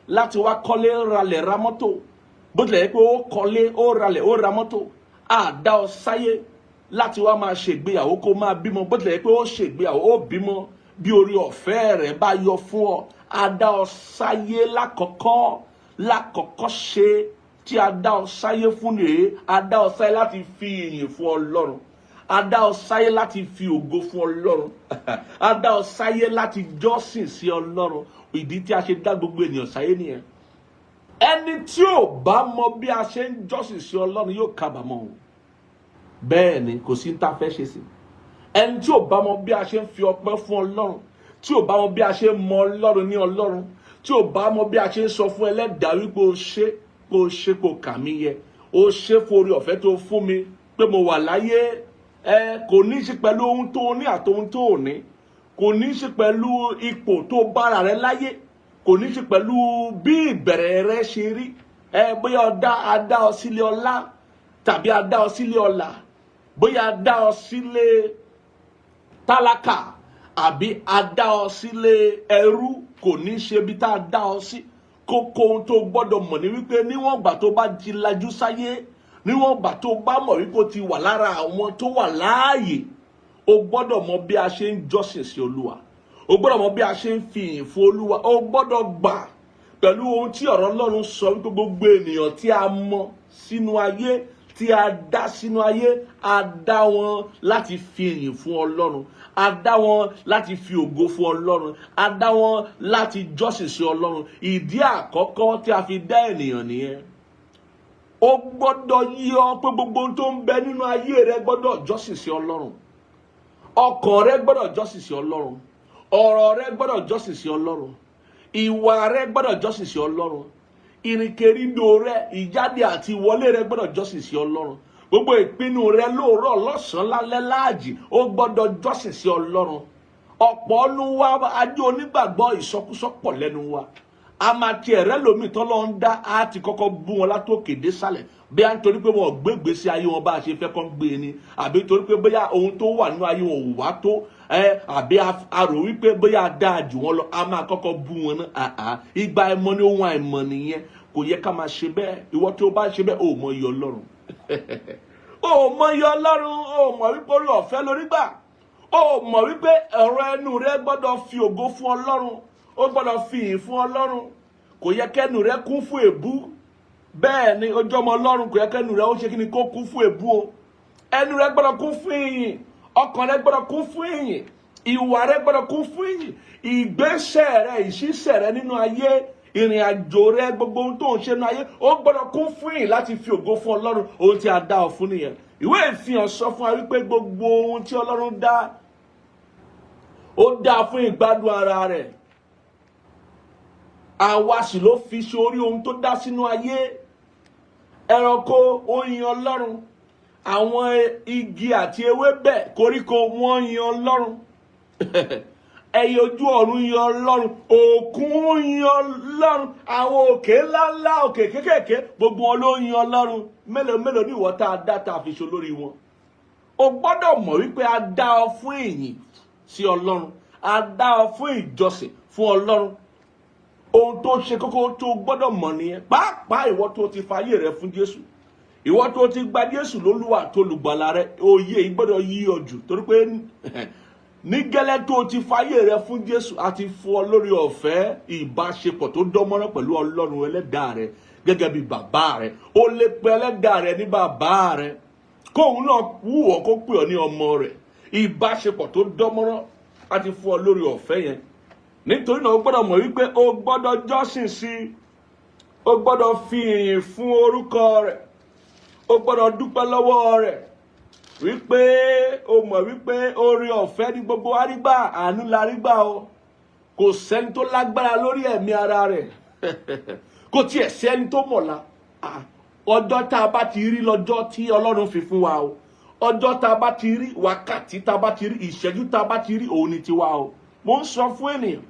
láti wá kọ́lé, ralẹ̀, ra mọ́tò bó tilẹ̀ jẹ́ pé ó kọ́lé, ó ralẹ̀, ó ra mọ́tò. A dá ọ sáyé láti wá máa ṣègbéyàwó kó máa bímọ bó tilẹ̀ jẹ́ pé ó ṣègbéyàwó, ó bímọ bí orí ọ̀fẹ́ rẹ̀ bá yọ fún ọ. A dá ọ sáyé lákọ̀ọ́kọ́ ṣe tí a dá ọ sáyé fún rèé. A dá ọ sáyé láti fi ìyìn fún Ọlọ́run. A dá ọ sáyé láti fi ògo fún Ọlọ́run. A dá ọ sáyé láti jọ́sìn sí Ọlọ́run. Ìdí tí a ṣe dá gbogbo ènìyàn sáyé nìyẹn. Ẹni tí ò bá mọ bí a ṣe ń jọ́sìn sí Ọlọ́run yóò kábàámọ̀ o. Bẹ́ẹ̀ ni kò sí ní ta fẹ́ ṣe sí. Ẹni tí ò bá mọ bí a ṣe ń fi ọpẹ́ fún Ọlọ́run, tí ò bá mọ bí a ṣe ń mọ Ọlọ́run ní Ọlọ́run, tí ò bá mọ bí a ṣe ń sọ fún Ẹlẹ́dàá wípé o ṣé, pé o ṣé kò kà mí yẹ, o ṣé fún oore ọ̀fẹ́ tó fún mi pé mo wà láyé. Kò ní í ṣe pẹ̀lú ohun tó ní àti ohun tó ní. Kò ní í ṣe pẹ̀lú ipò tó bára rẹ láyé. Kò ní í ṣe pẹ̀lú bí ìbẹ̀rẹ̀ rẹ ṣe rí. Bóyá a dá ọ sílé ọlá tàbí a dá ọ sílé ọlà bóyá a dá ọ sílé tálákà àbí a dá ọ sílé ẹrú, kò ní ṣe bí tá a dá ọ sí. Kókó ohun tó gbọ́dọ̀ mọ̀ ní wípé níwọ̀n ìgbà tó bá jí lajú sáyé, níwọ̀n ìgbà tó bá mọ̀ wípé ó ti wà lára àwọn tó wà láàyè, o gbọ́dọ̀ mọ̀ bí a ṣe ń jọ́sìn sí Olúwa, o gbọ́dọ̀ mọ̀ bí a ṣe ń fi ìyìn fún Olúwa, o gbọ́dọ̀ gbà pẹ̀lú ohun tí ọ̀rọ̀ Ọlọ́run sọ wípé gbogbo ènìyàn tí a mọ̀ sínú ayé, tí a dá sínú ayé, a dá wọn láti fi ìyìn fún Ọlọ́run, a dá wọn láti fi ògo fún Ọlọ́run, a dá wọn láti jọ́sìn sí Ọlọ́run. Ìdí àkọ́kọ́ tí a fi dá ènìyàn nìyẹn. O gbọ́dọ̀ yí ọ pé gbogbo ohun tó ń bẹ nínú ayé rẹ gbọ́dọ̀ jọ́sìn sí Ọlọ́run. Ọkàn rẹ gbọ́dọ̀ jọ́sìn sí Ọlọ́run, ọ̀rọ̀ rẹ gbọ́dọ̀ jọ́sìn sí Ọlọ́run, ìwà rẹ gbọ́dọ̀ jọ́sìn sí Ọlọ́run, ìrìnkèrindò rẹ, ìjáde àti ìwọlé rẹ gbọ́dọ̀ jọ́sìn sí Ọlọ́run. Gbogbo ìpinnu rẹ lóòrọ̀, lọ́sàn-án, lálẹ́, láàjì, ó gbọ́dọ̀ jọ́sìn sí Ọlọ́run. Ọ̀pọ̀ nu wa ajé onígbàgbọ́ ìsọkúsọ pọ̀ lẹ́nu wa. A máa ti ẹ̀rẹ́ lómi tọ́lọ́ ń dá, a ti kọ́kọ́ bú wọn látòkè dé sálẹ̀, bí a ń torí pé wọn gbé ìgbésí ayé wọn bá a ṣe fẹ́ kọ́ ń gbé ni, àbí torí pé bóyá ohun tó wà nínú ayé wọn ò wá tó, àbí a rò wípé bóyá a dáa jù wọn lọ, a máa kọ́kọ́ bú wọn náà. Ìgbà àìmọ̀ ni ohun àìmọ̀ nìyẹn, kò yẹ ká máa ṣe bẹ́ẹ̀. Ìwọ tó bá ṣe bẹ́ẹ̀, o ò mọ iye Ọlọ́run. O ò mọ iye Ọlọ́run, o ò mọ wípé orí ọ̀fẹ́ lórí gbà, o ò mọ wípé ọ̀rọ̀ ẹnu rẹ gbọ́dọ̀ fi ògo fún Ọlọ́run, ó gbọ́dọ̀ fi ìyìn fún Ọlọ́run. Kò yẹ kẹ́nu rẹ kún fún èébú. Bẹ́ẹ̀ ni ojú ọmọ Ọlọ́run kò yẹ kẹ́nu rẹ ó ṣe kí ni, kó kún fún èébú o. Ẹnu rẹ gbọ́dọ̀ kún fún ìyìn, ọkàn rẹ gbọ́dọ̀ kún fún ìyìn, ìwà rẹ gbọ́dọ̀ kún fún ìyìn, ìgbésẹ̀ rẹ, ìṣísẹ̀ rẹ nínú ayé, ìrìn àjò rẹ, gbogbo ohun tó ń ṣe nínú ayé, ó gbọ́dọ̀ kún fún ìyìn láti fi ògo fún Ọlọ́run. Ohun tí a dá ọ fún nìyẹn. Ìwé ìfihàn sọ fún wa wípé gbogbo ohun tí Ọlọ́run dá, ó dá fún ìgbádùn ara rẹ̀. Àwa sì ló fi ṣe orí ohun tó dá sínú ayé. Ẹranko ó yin Ọlọ́run, àwọn igi àti ewébẹ̀, koríko, wọ́n yin Ọlọ́run. Ẹyẹ ojú ọ̀run yin Ọlọ́run, òkun yin Ọlọ́run, àwọn òkè ńláńlá, òkè kékèké, gbogbo wọn ló yin Ọlọ́run. Mélòó mélòó ní ìwọ tá a dá tá a fi ṣe olórí wọn. O gbọ́dọ̀ mọ̀ wípé a dá ọ fún ìyìn sí Ọlọ́run, a dá ọ fún ìjọsìn fún Ọlọ́run. Ohun tó ṣe kókó tó gbọ́dọ̀ mọ̀ nìyẹn. Pàápàá ìwọ tó ti fayé rẹ fún Jésù, ìwọ tó ti gba Jésù lólúwa tó lùgbàlà rẹ, òye yìí gbọ́dọ̀ yí ọ jù, torí pé ní gẹ́lẹ́ tó ti fayé rẹ fún Jésù, àti fún ọ lórí ọ̀fẹ́ ìbáṣepọ̀ tó dánmọ́rán pẹ̀lú Ọlọ́run ẹlẹ́dàá rẹ gẹ́gẹ́ bí bàbá rẹ. O lè pe ẹlẹ́dàá rẹ ní bàbá rẹ, kóun náà wù ọ́ kó pè ọ́ ní ọmọ rẹ. Ìbáṣepọ̀ tó dánmọ́rán àti fún ọ lórí ọ̀fẹ́ yẹn. Nítorí náà o gbọ́dọ̀ mọ̀ wípé o gbọ́dọ̀ jọ́sìn sí, o gbọ́dọ̀ fi ìyìn fún orúkọ rẹ̀, o gbọ́dọ̀ dúpẹ́ lọ́wọ́ rẹ̀ wípé o mọ̀ wípé oore ọ̀fẹ́ ní gbogbo wa rí gbà, àánú la rí gbà o. Kò sẹ́ni tó lágbára lórí ẹ̀mí ara rẹ̀, kò tiẹ̀ sẹ́ni tó mọ̀la. Ọjọ́ tá a bá ti rí lọ́jọ́ tí Ọlọ́run fi fún wa o. Ọjọ́ tá a bá ti rí, wákàtí tá a bá ti rí, ìṣẹ́jú tá a bá ti rí, òun ni tiwa o. Mo ń sọ fún ènìyàn,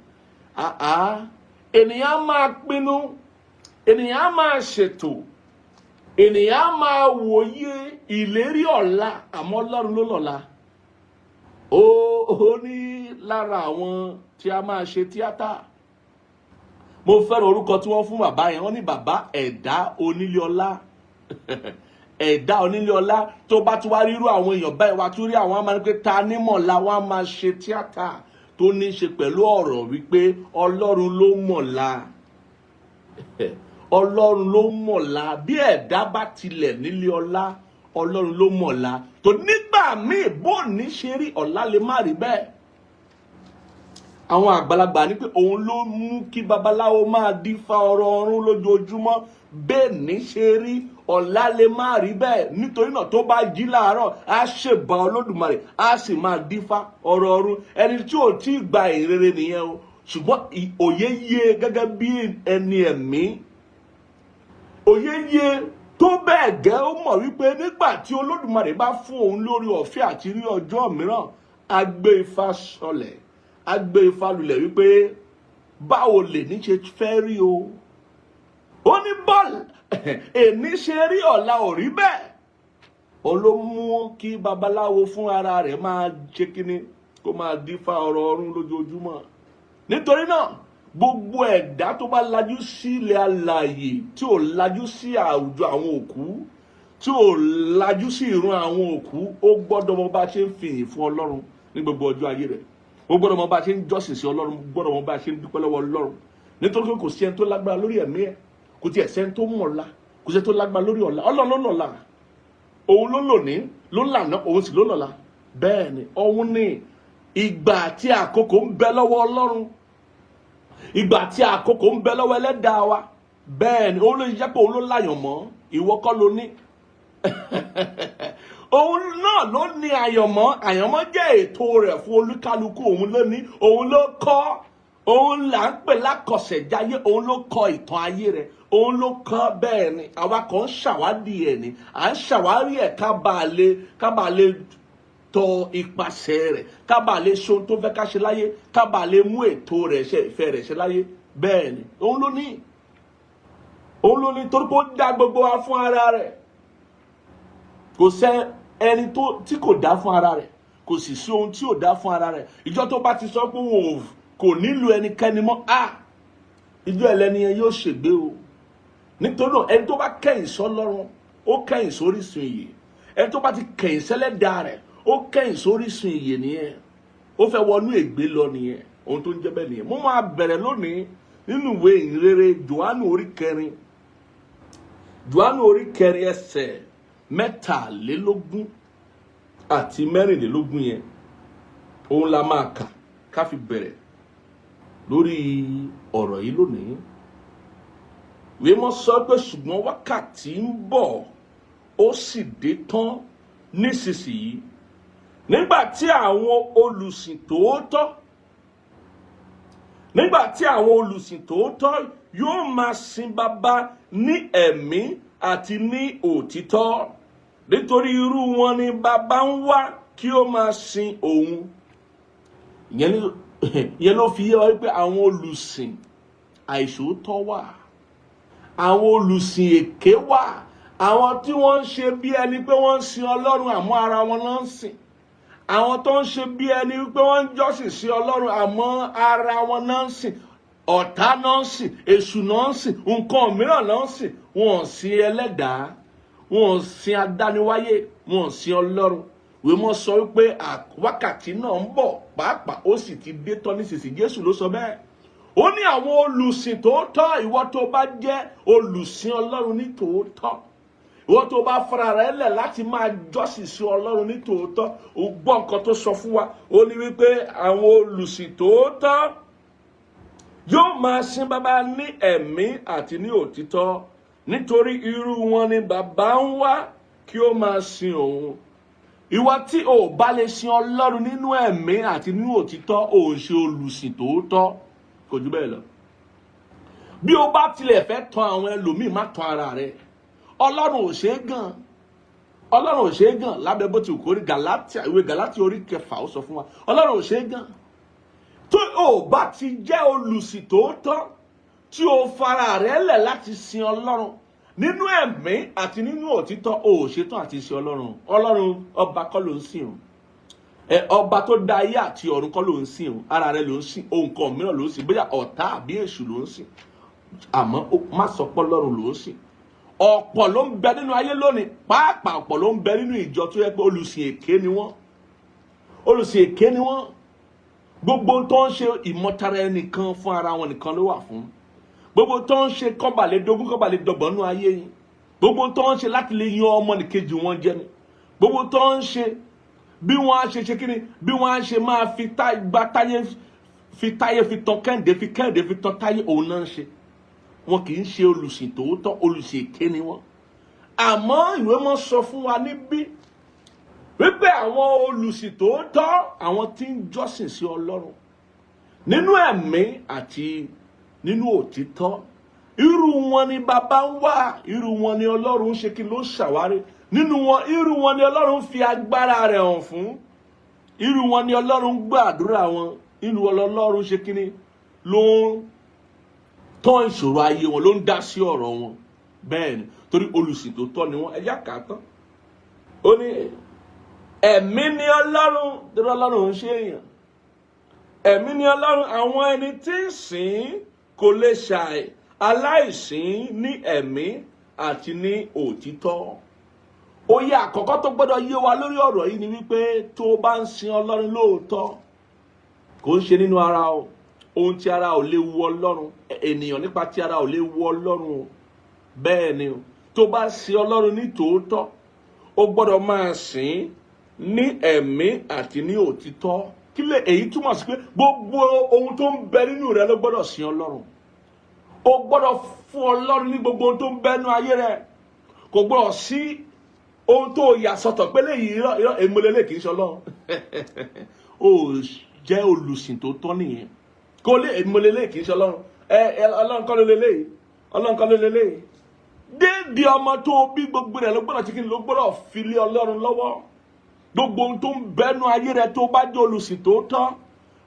ènìyàn máa pinnu, ènìyàn máa ṣètò, ènìyàn máa wòye ìlérí ọ̀la, àmọ́ Ọlọ́run ló lọ́la. Ó ní lára àwọn tí a máa ṣe tíátà. Mo fẹ́ràn orúkọ tí wọ́n fún bàbá yẹn, wọ́n ní bàbá ẹ̀dá onílé ọlá. Ẹ̀dá onílé ọlá. Tó bá tún wá rírú àwọn èèyàn báyìí, wá tún rí àwọn amáni pé ta ní mọ̀lá, wọ́n á máa ṣe tíátà tó ní ṣe pẹ̀lú ọ̀rọ̀ wípé Ọlọ́run ló mọ̀la. Ọlọ́run ló mọ̀la. Bí ẹ̀dá bá tilẹ̀ nílé ọlá, Ọlọ́run ló mọ̀la. Tó nígbà míì bó ní ṣe rí, ọ̀la lè má rí bẹ́ẹ̀. Àwọn àgbàlagbà ní pé òun ló mú kí babaláwo máa dífá ọ̀rọ̀ ọ̀run lójoojúmọ́. Bẹ́ẹ̀ ní ṣe rí, ọ̀la lè má rí bẹ́ẹ̀. Nítorí náà tó bá jí láàárọ̀, á ṣèbà Olódùmarè, á sì máa dífá ọ̀rọ̀ ọ̀run. Ẹni tí ò tí ì gba ìrere nìyẹn o. Ṣùgbọ́n òye yé gẹ́gẹ́ bí ẹni ẹ̀mí. Òye yé tó bẹ́ẹ̀ gẹ́, ó mọ̀ wípé nígbà tí Olódùmarè bá fún òun lórí ọ̀fẹ́ àti rí ọjọ́ mìíràn, á gbé ifá sọlẹ̀, á gbé ifá lulẹ̀ wípé báwo lè ní ṣe fẹ́ rí o. Ó ní bọ́ọ̀lù èní ṣe rí, ọ̀la ò rí bẹ́ẹ̀. òun ló mú kí babaláwo fún ara rẹ̀ máa ṣe kíni kó máa dífá ọ̀rọ̀ ọ̀run lójoojúmọ́. Nítorí náà gbogbo ẹ̀dá tó bá lajú sí ilẹ̀ alààyè tí ò lajú sí àwùjọ àwọn òkú, tí ò lajú sí ìrun àwọn òkú, ó gbọ́dọ̀ mọ bá ṣe ń fìyìn fún Ọlọ́run ní gbogbo ọjọ́ ayé rẹ̀. Ó gbọ́dọ̀ mọ bá ṣe ń jọ́sìn sí Ọlọ́run, gbọ́dọ̀ mọ bá ṣe ń dúpẹ́ lọ́wọ́ Ọlọ́run. Nítorí pé kò sí ẹni tó lágbára lórí ẹ̀mí ẹ̀, kò tiẹ̀ sẹ́ni tó mọ̀ ọ̀la, kò sí ẹni tó lágbára lórí ọ̀la. Ọlọ́run ló lọ́la, òun ló lòní, ló lànà, òun sì ló lọ́la. Bẹ́ẹ̀ ni, òun ní ìgbà tí àkókò ń bẹ lọ́wọ́ Ọlọ́run, ìgbà tí àkókò ń bẹ lọ́wọ́ Ẹlẹ́dàá wa. Bẹ́ẹ̀ ni, òun ló jẹ́ pé òun ló láyàn mọ́, ìwọ kọ́ ló ní. Òun náà ló ní àyànmọ́. Àyànmọ́ jẹ́ ètò rẹ̀ fún olúkálukú. Òun ló ní, òun ló kọ́, òun là ń pè lákọsẹ̀jáyé, òun ló kọ ìtàn ayé rẹ̀, òun ló kọ́. Bẹ́ẹ̀ ni, àwa kan ń ṣàwádìí ẹ̀ ni, à ń ṣàwárí ẹ̀ ká bàa lè tọ ipasẹ̀ rẹ̀, ká bàa lè ṣe ohun tó fẹ́ ká ṣe láyé, ká bàa lè mú ètò rẹ̀ ṣe, ìfẹ́ rẹ̀ ṣe láyé. Bẹ́ẹ̀ ni, òun ló ní, torí pé ó dá gbogbo wa fún ara rẹ̀. Kò sẹ́ ẹni tí kò dá fún ara rẹ̀, kò sì sí ohun tí ò dá fún ara rẹ̀. Ìjọ tó bá ti sọ pé òun kò nílò ẹnikẹ́ni mọ́, ìjọ ẹlẹ́ni yẹn yóò ṣègbé o. Nítorí náà ẹni tó bá kẹ̀yìn sọ́lọ́run, ó kẹ̀yìn sórísun ìyè. Ẹni tó bá ti kẹ̀yìn sẹ́lẹ́dàá rẹ̀, ó kẹ̀yìn sórísun ìyè nìyẹn. Ó fẹ́ wọnú ègbé lọ nìyẹn. Ohun tó ń jẹ́ bẹ́ẹ̀ nìyẹn. Mo máa bẹ̀rẹ̀ lónìí nínú ìwé ìhìnrere Jòhánù orí 4. Jòhánù orí 4 ẹsẹ̀ 23 àti 24 yẹn. Òun la máa kà ká fi bẹ̀rẹ̀ lórí ọ̀rọ̀ yìí lónìí. Ìwé mọ́ sọ pé ṣùgbọ́n wákàtí ń bọ̀, ó sì dé tán nísinsìnyí, nígbà tí àwọn olùsìn tòótọ́ yóò máa sin Baba ní ẹ̀mí àti ní òtítọ́, nítorí irú wọn ni Baba ń wá kí ó máa sin òun. Ìyẹn ló fi yé wa wípé àwọn olùsìn àìṣòótọ́ wà, àwọn olùsìn èké wà, àwọn tí wọ́n ń ṣe bí ẹni pé wọ́n ń sin Ọlọ́run àmọ́ ara wọn náà ń sìn, àwọn tó ń ṣe bí ẹni pé wọ́n ń jọ́sìn sí Ọlọ́run àmọ́ ara wọn náà ń sìn, ọ̀tá náà ń sìn, èṣù náà ń sìn, nǹkan mìíràn náà ń sìn. Wọn ò sin Ẹlẹ́dàá, wọn ò sin adániwáyé, wọn ò sin Ọlọ́run. Ìwé mọ́ sọ wípé wákàtí náà ń bọ̀, pàápàá ó sì ti dé tán nísinsìnyí. Jésù ló sọ bẹ́ẹ̀. Ó ní àwọn olùsìn tòótọ́. Ìwọ tó bá jẹ́ olùsìn Ọlọ́run ní tòótọ́, ìwọ tó bá fara rẹ̀ lẹ̀ láti máa jọ́sìn sí Ọlọ́run ní tòótọ́, ó gbọ́ nǹkan tó sọ fún wa. Ó ní wípé àwọn olùsìn tòótọ́ yóò máa sin Baba ní ẹ̀mí àti ní òtítọ́, nítorí irú wọn ni Baba ń wá kí ó máa sin òun. Ìwọ tí ò bá lè sin Ọlọ́run nínú ẹ̀mí àti nínú òtítọ́, ò ń ṣe olùsìn tòótọ́. Kò jù bẹ́ẹ̀ lọ. Bí o bá tilẹ̀ fẹ́ tàn àwọn ẹlòmíì, má tàn ara rẹ̀. Ọlọ́run ò ṣe é gàn. Ọlọ́run ò ṣe é gàn lábẹ́ bó ti wù kó rí. Ìwé Gàlátíà orí 6 ó sọ fún wa. Ọlọ́run ò ṣe é gàn. Tó o bá ti jẹ́ olùsìn tòótọ́, tí o fara rẹ̀ lẹ̀ láti sin Ọlọ́run nínú ẹ̀mí àti nínú òtítọ́, o ò ṣetán àti sin Ọlọ́run. Ọlọ́run ọba kọ́ ló ń sìn o. Ọba tó dá ayé àti ọ̀run kọ́ ló ń sìn o. Ara rẹ̀ ló ń sìn. Ohun kan mìíràn ló ń sìn. Bóyá ọ̀tá àbí èṣù ló ń sìn. Àmọ́ má sọ pé Ọlọ́run ló ń sìn. Ọ̀pọ̀ ló ń bẹ nínú ayé lónìí. Pàápàá ọ̀pọ̀ ló ń bẹ nínú ìjọ tó yẹ pé olùsìn èké ni wọ́n. Olùsìn èké ni wọ́n. Gbogbo tó ń ṣe ìmọ̀tara ẹnìkan fún ara wọn nìkan ló wà fún. Gbogbo tó ń ṣe kọ́balẹ̀ dógún kọ́balẹ̀ dọ̀gbọ́n nínú ayé yìí. Gbogbo tó ń ṣe láti lè yan ọmọnìkejì wọn jẹ ni. Gbogbo tó ń ṣe bí wọ́n á ṣe kíni, bí wọ́n á ṣe máa fi táyé fi tán kẹ́hìndé, fi kẹ́hìndé fi tán táyé, òun náà ń ṣe. Wọn kì í ṣe olùsìn tòótọ́, olùsìn èké ni wọ́n. Àmọ́ ìwé mọ́ sọ fún wa níbí wípé àwọn olùsìn tòótọ́, àwọn tí ń jọ́sìn sí Ọlọ́run nínú ẹ̀mí àti nínú òtítọ́, irú wọn ni Baba ń wá, irú wọn ni Ọlọ́run ṣe kí ló ṣàwárí nínú wọn, irú wọn ni Ọlọ́run fi agbára rẹ̀ hàn fún, irú wọn ni Ọlọ́run gbàdúrà wọn, irú Ọlọ́run ṣe kí ni ló ń tán ìṣòro ayé wọn, ló ń dá sí ọ̀rọ̀ wọn. Bẹ́ẹ̀ ni, torí olùsìn tòótọ́ ni wọ́n. Ẹ̀yà kà á tán. ó ní ẹ̀mí ni Ọlọ́run torí Ọlọ́run ń ṣe èèyàn. Ẹ̀mí ni Ọlọ́run, àwọn ẹni tí ń sìn kò lè ṣàì aláìsìn ní ẹ̀mí àti ní òtítọ́. Oyè àkọ́kọ́ tó gbọ́dọ̀ yé wa lórí ọ̀rọ̀ yìí ni wípé tó bá ń sin Ọlọ́run lóòótọ́ kò ń ṣe nínú ara o. Ohun tí ara ò lè wu Ọlọ́run, ènìyàn nípa tí ara ò lè wu Ọlọ́run o. Bẹ́ẹ̀ ni o, tó bá sin Ọlọ́run ní tòótọ́ ó gbọ́dọ̀ máa sìn ní ẹ̀mí àti ní òtítọ́. Kí lè èyí túmọ̀ sí pé gbogbo ohun tó ń bẹ nínú rẹ ló gbọ́dọ̀ sin Ọlọ́run. O gbọ́dọ̀ fún Ọlọ́run ní gbogbo ohun tó ń bẹ nínú ayé rẹ. Kò gbọ́dọ̀ sí ohun tó yà sọ́tọ̀ pé léyìí irọ́ èmọlélé kì í ṣe Ọlọ́run. O jẹ́ olùsìn tó tọ́ nìyẹn. Kò lè èmọlélé kì í ṣe Ọlọ́run. Ọlọ́run kọ́ ló lélẹ́yìí. Ọlọ́run kọ́ ló lélẹ́yìí. Déèdì ọmọ tó bí gbogbo rẹ̀ ló gbọ́dọ̀ tí kí ni ló gbọ́dọ̀ fi lé Ọlọ́run lọ́wọ́. Gbogbo ohun tó ń bẹnu ayé rẹ tó bá jẹ́ olùsìn tó tọ́,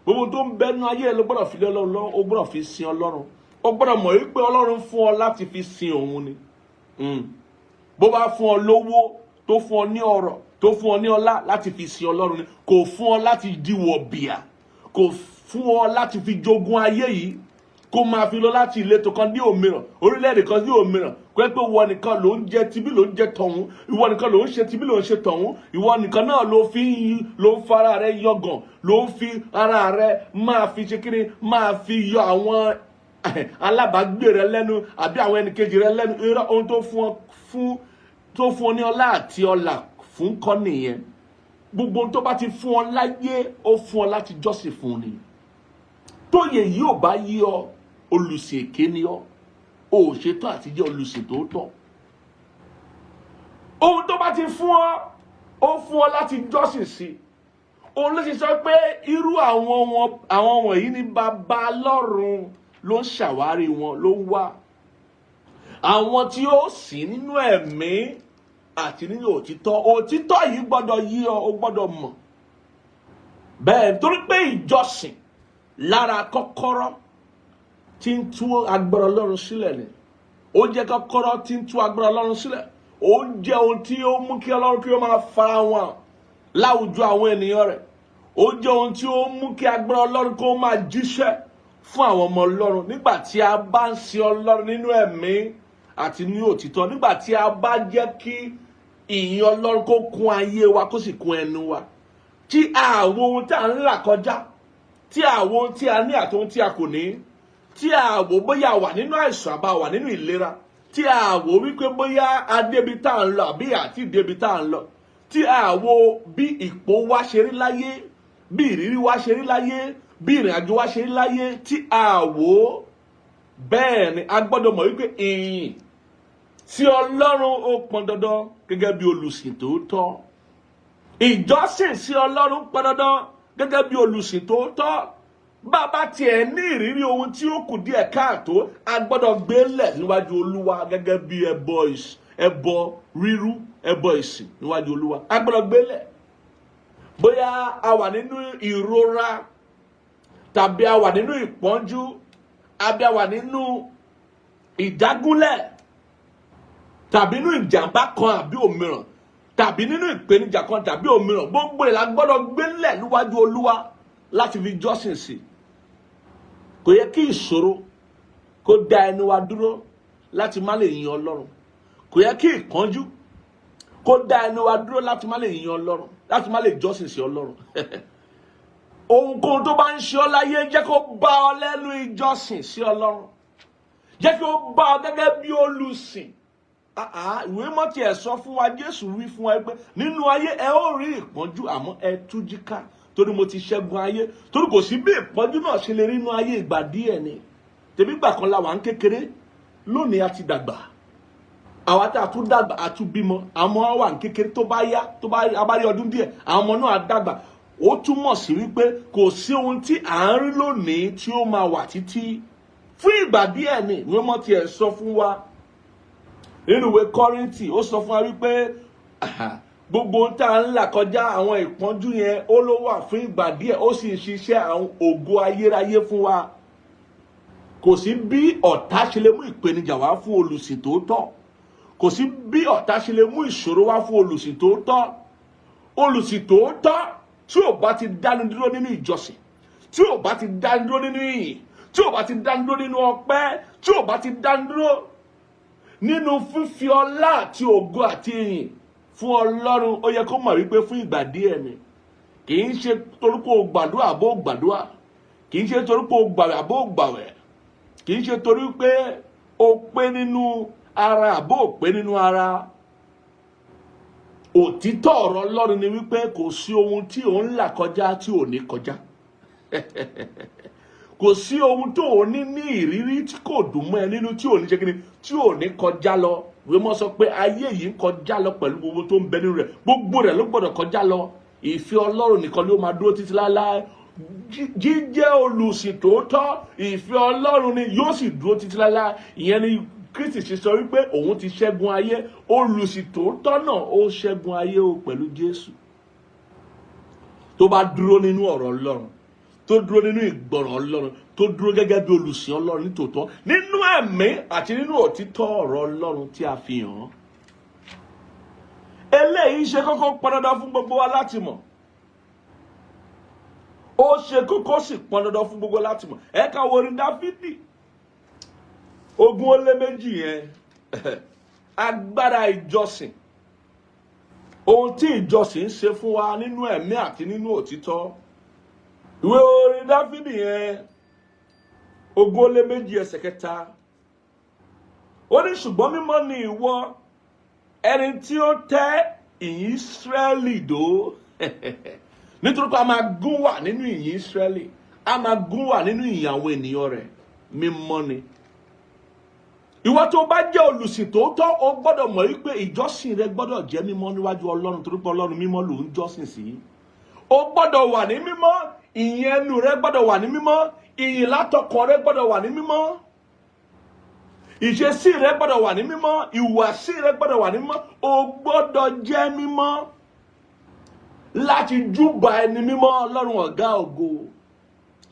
gbogbo ohun tó ń bẹnu ayé rẹ ló gbọ́dọ̀ fi lé Ọlọ́run lọ́wọ́, ó gbọ́dọ̀ fi sin Ọlọ́run. Ó gbọ́dọ̀ mọ̀ wípé Ọlọ́run fún ọ láti fi sin òun ni. Bó bá fún ọ lówó, tó fún ọ ní ọrọ̀, tó fún ọ ní ọlá láti fi sin Ọlọ́run ni. Kò fún ọ láti diwọ̀ bìà, kò fún ọ láti fi jogún ayé yìí, kó máa fi lọ láti ìletò kan ní òmíràn, orílẹ̀-èdè kan ní òmíràn. Pé ìwọ nìkan ló ń jẹ tibí ló ń jẹ tọ̀hún, ìwọ nìkan ló ń ṣe tibí ló ń ṣe tọ̀hún, ìwọ nìkan náà ló ń fara rẹ yọgàn, ló ń fi ara rẹ máa fi ṣe kíni, máa fi yọ àwọn alábàágbé rẹ lẹ́nu àbí àwọn ẹnìkejì rẹ lẹ́nu. Irọ́ ohun tó fún ọ ní ọlá àti ọlà fún kọ́ nìyẹn. Gbogbo ohun tó bá ti fún ọ láyé ó fún ọ láti jọ́sìn fún ni. Tóyè yìí ò bá yí ọ, olùsìn èké ni ọ. O ṣetán àti jẹ́ olùsìn tòótọ́. Ohun tó bá ti fún ọ, ó fún ọ láti jọ́sìn sí. Òun ló ṣe sọ pé irú àwọn wọ̀nyí ni bàbá lọ́run ló ń ṣàwárí wọn, ló ń wá. Àwọn tí ó sìn nínú ẹ̀mí àti nínú òtítọ́. Òtítọ́ yìí gbọ́dọ̀ yí ọ, ó gbọ́dọ̀ mọ̀. Bẹ́ẹ̀ torí pé ìjọsìn lára kọ́kọ́rọ́ tí ń tú agbára Ọlọ́run sílẹ̀ ni. Ó jẹ́ kọ́kọ́rọ́ tí ń tú agbára Ọlọ́run sílẹ̀. Ó jẹ́ ohun tí ó mú kí Ọlọ́run kí ó máa fara wọn láwùjọ àwọn ènìyàn rẹ̀. Ó jẹ́ ohun tí ó mú kí agbára Ọlọ́run kó máa jíṣẹ́ fún àwọn ọmọ Ọlọ́run nígbà tí a bá ń sin Ọlọ́run nínú ẹ̀mí àti ní òtítọ́. Nígbà tí a bá jẹ́ kí ìyìn Ọlọ́run kó kún ayé wa kó sì kún ẹnu wa. Tí àwọn ohun tí a ń là kọjá, tí àwọn ohun tí a ní àti ohun tí a kò ní, tí a wò bóyá wà nínú àìsàn àbá wà nínú ìlera, tí a wò wípé bóyá adébi tá à ń lọ àbí àti ìdébi tá à ń lọ, tí a wò bí ipò wa ṣe rí láyé, bí ìrírí wa ṣe rí láyé, bí ìrìn àjò wa ṣe rí láyé, tí a wò bẹ́ẹ̀ ni a gbọ́dọ̀ mọ̀ wípé ìyìn sí Ọlọ́run ó pọn dandan gẹ́gẹ́ bí olùsìn tòótọ́. Ìjọsìn sí Ọlọ́run pọn dandan gẹ́gẹ́ bí olùsìn tòótọ́. Bàbá tiẹ̀ ní ìrírí ohun tí ó kù díẹ̀ káàtó, a gbọ́dọ̀ gbélẹ̀ níwájú Olúwa gẹ́gẹ́ bí ẹbọ rírú, ẹbọ ìsìn níwájú Olúwa. A gbọ́dọ̀ gbélẹ̀. Bóyá a wà nínú ìrora tàbí a wà nínú ìpọ́njú àbí a wà nínú ìdágúnlẹ̀ tàbí nínú ìjàmbá kan àbí òmíràn tàbí nínú ìpèníjà kan tàbí òmíràn, gbogbo ẹ̀ la gbọ́dọ̀ gbélẹ̀ níwájú Olúwa láti fi jọ́sìn sí. Kò yẹ kí ìṣòro kó dá ẹnu wa dúró láti má lè yin Ọlọ́run. Kò yẹ kí ìpọ́njú kó dá ẹnu wa dúró láti má lè yin Ọlọ́run, láti má lè jọ́sìn sí Ọlọ́run. Ohunkóhun tó bá ń ṣe ọ́ láyé jẹ́ kó bá ọ lẹ́nu ìjọsìn sí Ọlọ́run. Jẹ́ kó bá ọ gẹ́gẹ́ bí olùsìn. Ìwé mọ́ tiẹ̀ sọ fún wa, Jésù wí fún wa pé nínú ayé ẹ ó rí ìpọ́njú àmọ́ ẹ tújú ká torí mo ti ṣẹ́gun ayé. Torí kò sí bí ìpọ́njú náà ṣe lè rí inú ayé ìgbà díẹ̀ ni. Tèmi gbà kan la wà ń kékeré, lónìí a ti dàgbà. Àwa tá a tún dàgbà a tún bímọ, àwọn wà ń kékeré tó bá yá, a bá rí ọdún díẹ̀, àwọn ọmọ náà á dàgbà. Ó túmọ̀ sí wípé kò sí ohun tí à ń rí lónìí tí ó máa wà títí. Fún ìgbà díẹ̀ ni ìwé mọ́ tiẹ̀ sọ fún wa. Nínú ìwé Kọ́ríńtì ó sọ fún wa wípé gbogbo tá à ń là kọjá àwọn ìpọ́njú yẹn ó ló wà fún ìgbà díẹ̀, ó sì ń ṣiṣẹ́ àwọn ògo ayérayé fún wa. Kò sí bí ọ̀tá ṣe lè mú ìpèníjà wá fún olùsìn tòótọ́. kò sí bí ọ̀tá ṣe lè mú ìṣòro wá fún olùsìn tòótọ́. Olùsìn tòótọ́ tí ò bá ti dáni dúró nínú ìjọsìn, tí ò bá ti dáni dúró nínú ìyìn, tí ò bá ti dáni dúró nínú ọpẹ́, tí ò bá ti dáni dúró nínú fífi ọlá àti ògo àti ìyìn fún Ọlọ́run, ó yẹ kó mọ̀ wípé fún ìgbà díẹ̀ ni. Kì í ṣe torí pé o gbàdúrà bó gbàdúrà, kì í ṣe torí pé o gbàwẹ̀ bó gbàwẹ̀, kì í ṣe torí pé o pé nínú ara bó pé nínú ara. Òtítọ́ ọ̀rọ̀ Ọlọ́run ni wípé kò sí ohun tí ò ń là kọjá tí ò ní kọjá. Kò sí ohun tó ò ní ìrírí tí kò dùn mọ́ ẹ nínú tí ò ní ṣe kíni tí ò ní kọjá lọ. Ìwé mọ́ sọ pé ayé yìí ń kọjá lọ pẹ̀lú gbogbo tó ń bẹ nínú rẹ̀, gbogbo rẹ̀ ló gbọ́dọ̀ kọjá lọ. Ìfẹ́ Ọlọ́run nìkan ló máa dúró títí láéláé. Jíjẹ́ olùsìn tòótọ́, ìfẹ́ Ọlọ́run ni yóò sì dúró títí láéláé. Ìyẹn ni Kristi ṣe sọ wípé òun ti ṣẹ́gun ayé. Olùsìn tòótọ́ náà ó ṣẹ́gun ayé o pẹ̀lú Jésù. Tó bá dúró nínú ọ̀rọ̀ Ọlọ́run, tó dúró nínú ìgbọràn Ọlọ́run, tó dúró gẹ́gẹ́ bí olùsìn Ọlọ́run ní tòótọ́, nínú ẹ̀mí àti nínú òtítọ́ ọ̀rọ̀ Ọlọ́run tí a fi hàn. Eléyìí ṣe kókó pọn dandan fún gbogbo wa láti mọ̀. Ó ṣe kókó sì pọn dandan fún gbogbo láti mọ̀. Ẹ ká wo orin Dáfídì 1:2 yẹn. Agbára ìjọsìn. Ohun tí ìjọsìn ń ṣe fún wa nínú ẹ̀mí àti nínú òtítọ́. Ìwé orin Dáfídì yẹn 1:2 Ó ní ṣùgbọ́n mímọ́ ni ìwọ, ẹni tí ó tẹ́ ìyìn Ísírẹ́lì dó. Nítorí pé a máa gún wà nínú ìyìn Ísírẹ́lì, a máa gún wà nínú ìyìn àwọn ènìyàn rẹ̀. Mímọ́ ni. Ìwọ tó bá jẹ́ olùsìn tòótọ́, o gbọ́dọ̀ mọ̀ wípé ìjọsìn rẹ gbọ́dọ̀ jẹ́ mímọ́ níwájú Ọlọ́run, torí pé Ọlọ́run mímọ́ ló ń jọ́sìn sí. O gbọ́dọ̀ wà ní mímọ́, ìyìn ẹnu rẹ gbọ́dọ̀ wà ní mímọ́, ìyìn látọkàn rẹ gbọ́dọ̀ wà ní mímọ́, ìṣesí rẹ gbọ́dọ̀ wà ní mímọ́, ìhùwàsí rẹ gbọ́dọ̀ wà ní mímọ́. O gbọ́dọ̀ jẹ́ mímọ́ láti júbà ẹni mímọ́ Ọlọ́run ọ̀gá ògo.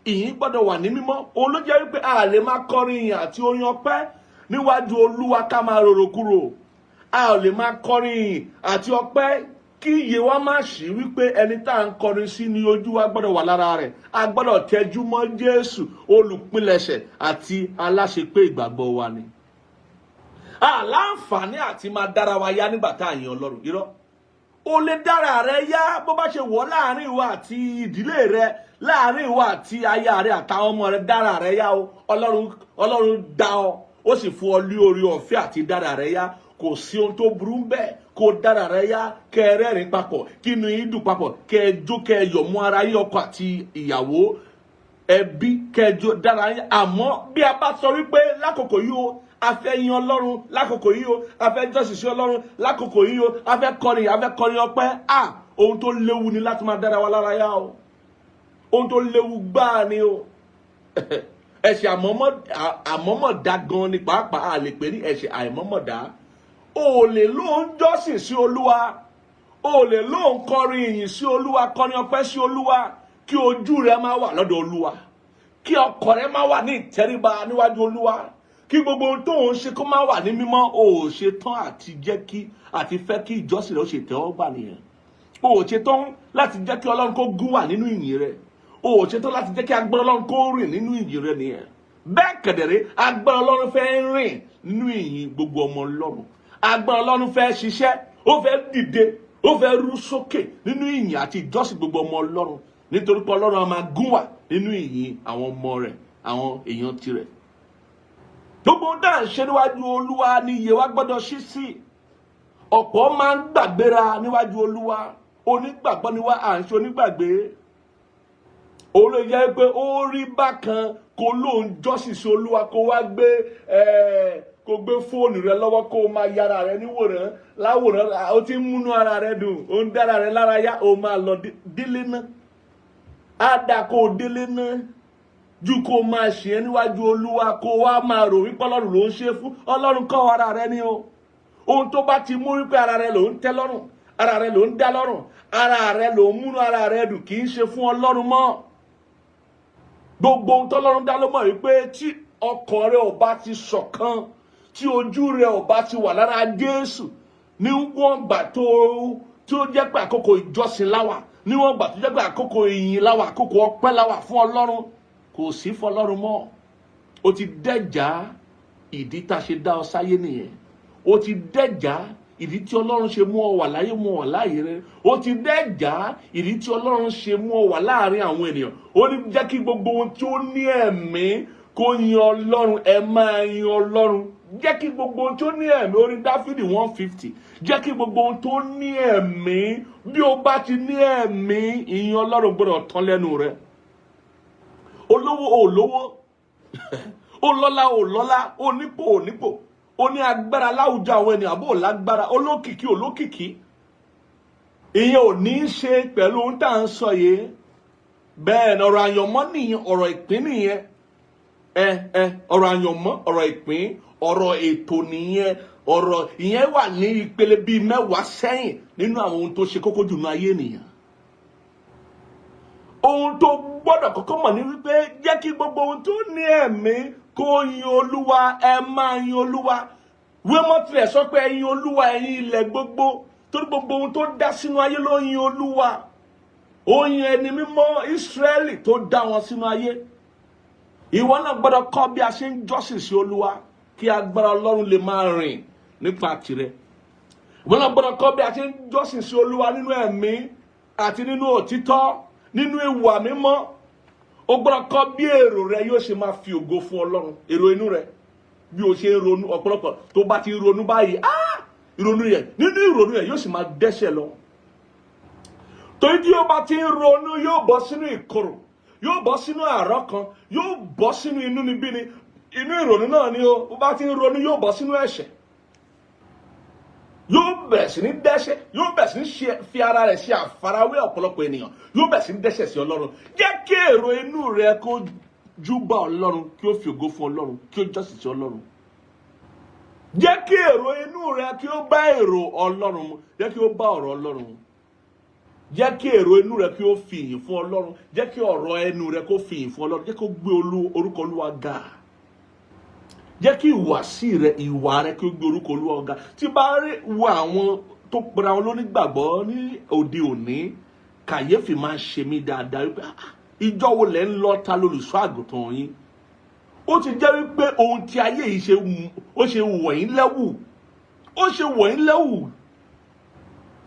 Ìyìn gbọ́dọ̀ wà ní mímọ́. Òun ló jẹ́ wípé a lè máa kọrin ìyìn àti orin ọpẹ́ níwájú Olúwa ká máa rorò kúrò. A ò lè máa kọrin ìyìn àti ọpẹ́ kí iye wa má ṣí wípé ẹni tá à ń kọrin sí ni ojú wa gbọ́dọ̀ wà lára rẹ̀. A gbọ́dọ̀ tẹjú mọ́ Jésù, olùpilẹ̀ṣẹ̀ àti aláṣepé ìgbàgbọ́ wa ni. Àláǹfààní àti máa dára wa yá nígbà tá à ń yin Ọlọ́run. Irọ́. O lè dára rẹ yá bó bá ṣe wọ̀ láàrin ìwọ àti ìdílé rẹ, láàrin ìwọ àti aya rẹ àtàwọn ọmọ rẹ. Dára rẹ yá o. Ọlọ́run dá ọ, ó sì fún ọ ní oore ọ̀fẹ́ àti dára rẹ yá. Kò sí ohun tó burú bẹ́ẹ̀ kó dára rẹ yá, kẹ́ rẹ́rìn papọ̀, kí inú yín dùn papọ̀, kẹ́ jó kẹ́ yọ̀ mú ara yín, ọkọ àti ìyàwó, ẹbí, kẹ́ jó dára yín. Àmọ́ bí a bá sọ wípé lákòókò yìí o, a fẹ́ yin Ọlọ́run, lákòókò yìí o, a fẹ́ jọ́sìn sí Ọlọ́run, lákòókò yìí o, a fẹ́ kọrin ọpẹ́. Ohun tó léwu ni láti máa dára wa lára yá o. Ohun tó léwu gbáà ni o. Ẹ̀ṣẹ̀ àmọ́mọ̀dá gan ni pàápàá, a lè pè ní ẹ̀ṣẹ̀ àìmọ́mọ̀dá. O lè ló ń jọ́sìn sí Olúwa, o lè ló ń kọrin ìyìn sí Olúwa, kọrin ọpẹ́ sí Olúwa, kí ojú rẹ máa wà lọ́dọ̀ Olúwa, kí ọkàn rẹ máa wà ní ìtẹríba níwájú Olúwa, kí gbogbo ohun tó ń ṣe kó máa wà ní mímọ́. O ò ṣe tán àti fẹ́ kí ìjọsìn rẹ ó ṣe tẹ́wọ́gbà nìyẹn. O ò ṣe tán láti jẹ́ kí Ọlọ́run kó gún wà nínú ìyìn rẹ. O ò ṣe tán láti jẹ́ kí agbára Ọlọ́run kó rìn nínú ìyìn rẹ nìyẹn. Bẹ́ẹ̀ kẹ̀dẹ̀rẹ́, agbára Ọlọ́run fẹ́ rìn nínú ìyìn gbogbo ọmọ Ọlọ́run. Agbára Ọlọ́run fẹ́ ṣiṣẹ́, ó fẹ́ dìde, ó fẹ́ rú sókè nínú ìyìn àti ìjọsìn gbogbo ọmọ Ọlọ́run. Nítorí pé Ọlọ́run á máa gún wà nínú ìyìn àwọn ọmọ rẹ̀, àwọn èèyàn tirẹ̀. Gbogbo ohun tá à ń ṣe níwájú Olúwa ni iye wa gbọ́dọ̀ ṣí sí. Ọ̀pọ̀ máa ń gbàgbéra níwájú Olúwa. Onígbàgbọ́ ni wá, à ń ṣe onígbàgbé. Òun ló jẹ́ pé ó rí bákan kó lóun jọ́sìn sí Olúwa, kó wá gbé fóònù rẹ lọ́wọ́, kó máa yára rẹ níwòrán láwòrán. Ó ti ń múnú ara rẹ dùn, ó ń dára rẹ lára yá. Ó máa lọ délé náà. Á dà kó délé náà ju kó máa ṣe é níwájú Olúwa, kó wá máa rò wípé Ọlọ́run ló ń ṣe fún. Ọlọ́run kọ́ ara rẹ ni o. Ohun tó bá ti mú wípé ara rẹ ló ń tẹ́ lọ́rùn, ara rẹ ló ń dá lọ́rùn, ara rẹ ló ń múnú ara rẹ dùn, kì í ṣe fún Ọlọ́run mọ́. Gbogbo ohun tọ́lọ́run dá ló mọ̀ wípé tí ọkàn rẹ ò bá ti ṣọ̀kan, tí ojú rẹ̀ ò bá ti wà lára Jésù níwọ̀n gbà tó jẹ́ pé àkókò ìjọsìn láwà, níwọ̀n gbà tó jẹ́ pé àkókò ìyìn láwà, àkókò ọpẹ́ láwà fún Ọlọ́run, kò sí fún Ọlọ́run mọ́. O ti dẹ́jà ìdí tá a ṣe dá ọ sáyé nìyẹn. O ti dẹ́jà ìdí tí Ọlọ́run ṣe mú ọ wà láyé, mú ọ wà láyé rẹ. O ti dẹ́jà ìdí tí Ọlọ́run ṣe mú ọ wà láàrin àwọn ènìyàn. Ó ní jẹ́ kí gbogbo ohun tí ó ní ẹ̀mí kó yin Ọlọ́run, ẹ máa yin Ọlọ́run. Jẹ́ kí gbogbo ohun tó ní ẹ̀mí, orin Dáfídì 150, jẹ́ kí gbogbo ohun tó ní ẹ̀mí, bí o bá ti ní ẹ̀mí, ìyìn Ọlọ́run gbọ́dọ̀ tán lẹ́nu rẹ. Olówó ò lówó, olọ́lá ò lọ́lá, onípò ò nípò, ó ní agbára láwùjọ àwọn ènìyàn àbò lágbára, olókìkí olókìkí. Ìyẹn ò ní í ṣe pẹ̀lú ohun tá à ń sọ yìí. Bẹ́ẹ̀ ni ọ̀rọ̀ àyànmọ́ nìyẹn, ọ̀rọ̀ ìpín nìyẹn. Ọ̀rọ̀ àyànmọ́, ọ̀rọ̀ ìpín, ọ̀rọ̀ ètò nìyẹn. Ọ̀rọ̀ ìyẹn wà ní ìpele bíi 10 sẹ́yìn nínú àwọn ohun tó ṣe kókó jù ní ayé nìyẹn. Ohun tó gbọ́dọ̀ kọ́kọ́ mọ̀ ní wípé jẹ́ kí gbogbo ohun tó ní ẹ̀mí kó yin Olúwa, ẹ máa yin Olúwa. Wémọ́ tilẹ̀ sọ pé ẹ yin Olúwa, ẹ̀yin ilẹ̀ gbogbo, torí gbogbo ohun tó dá sínú ayé ló yin Olúwa. Ó yin ẹni mímọ́ Ísírẹ́lì tó dá wọn sínú ayé. Ìwọ náà gbọ́dọ̀ kọ́ bí a ṣe ń jọ́sìn sí Olúwa kí agbára Ọlọ́run lè máa rìn nípa tirẹ̀. Ìwọ náà gbọ́dọ̀ kọ́ bí a ṣe ń jọ́sìn sí Olúwa nínú ẹ̀mí àti nínú òtítọ́, nínú ìwà mímọ́. O gbọ́dọ̀ kọ́ bí èrò rẹ yóò ṣe máa fi ògo fún Ọlọ́run, èrò inú rẹ. Bí o ṣe ń ronú, ọ̀pọ̀lọpọ̀ tó bá ti ronú báyìí, ìrònú yẹn, nínú ìrònú yẹn yóò sì máa dẹ́ṣẹ̀ lọ. Torí tí o bá ti ń ronú, yóò bọ́ sínú ìkorò, yóò bọ́ sínú àárọ̀ kan, yóò bọ́ sínú inúnibíni. Inú ìrònú náà ni o bá ti ń ronú, yóò bọ́ sínú ẹ̀ṣẹ̀. Yóò bẹ̀rẹ̀ sí ní dẹ́ṣẹ̀, yóò bẹ̀rẹ̀ sí ní fi ara rẹ̀ ṣe àfarawé ọ̀pọ̀lọpọ̀ ènìyàn, yóò bẹ̀rẹ̀ sí ní dẹ́ṣẹ̀ sí Ọlọ́run. Jẹ́ kí èrò inú rẹ kó júbà Ọlọ́run, kí ó fi ògo fún Ọlọ́run, kí ó jọ́sìn sí Ọlọ́run. Jẹ́ kí èrò inú rẹ kí ó bá èrò Ọlọ́run mu, jẹ́ kí ó bá ọ̀rọ̀ Ọlọ́run mu. Jẹ́ kí èrò inú rẹ kí ó fi ìyìn fún Ọlọ́run, jẹ́ kí ọ̀rọ̀ ẹnu rẹ kó fi ìyìn fún Ọlọ́run, jẹ́ kó gbé orúkọ Olúwa ga. Jẹ́ kí ìwàsí rẹ, ìwà rẹ kí ó gbé orúkọ Olúwa ga. Tí bá rí wo àwọn tó pera wọn lónígbàgbọ́ ní òde òní, kàyéfì máa ń ṣe mí dáadáa wípé ìjọ wo lẹ ń lọ ta lólùṣọ́ àgùntàn yín. Ó ti jẹ́ wípé ohun tí ayé yìí ó ṣe wọ̀nyí lẹ́wù, ó ṣe wọ̀nyí lẹ́wù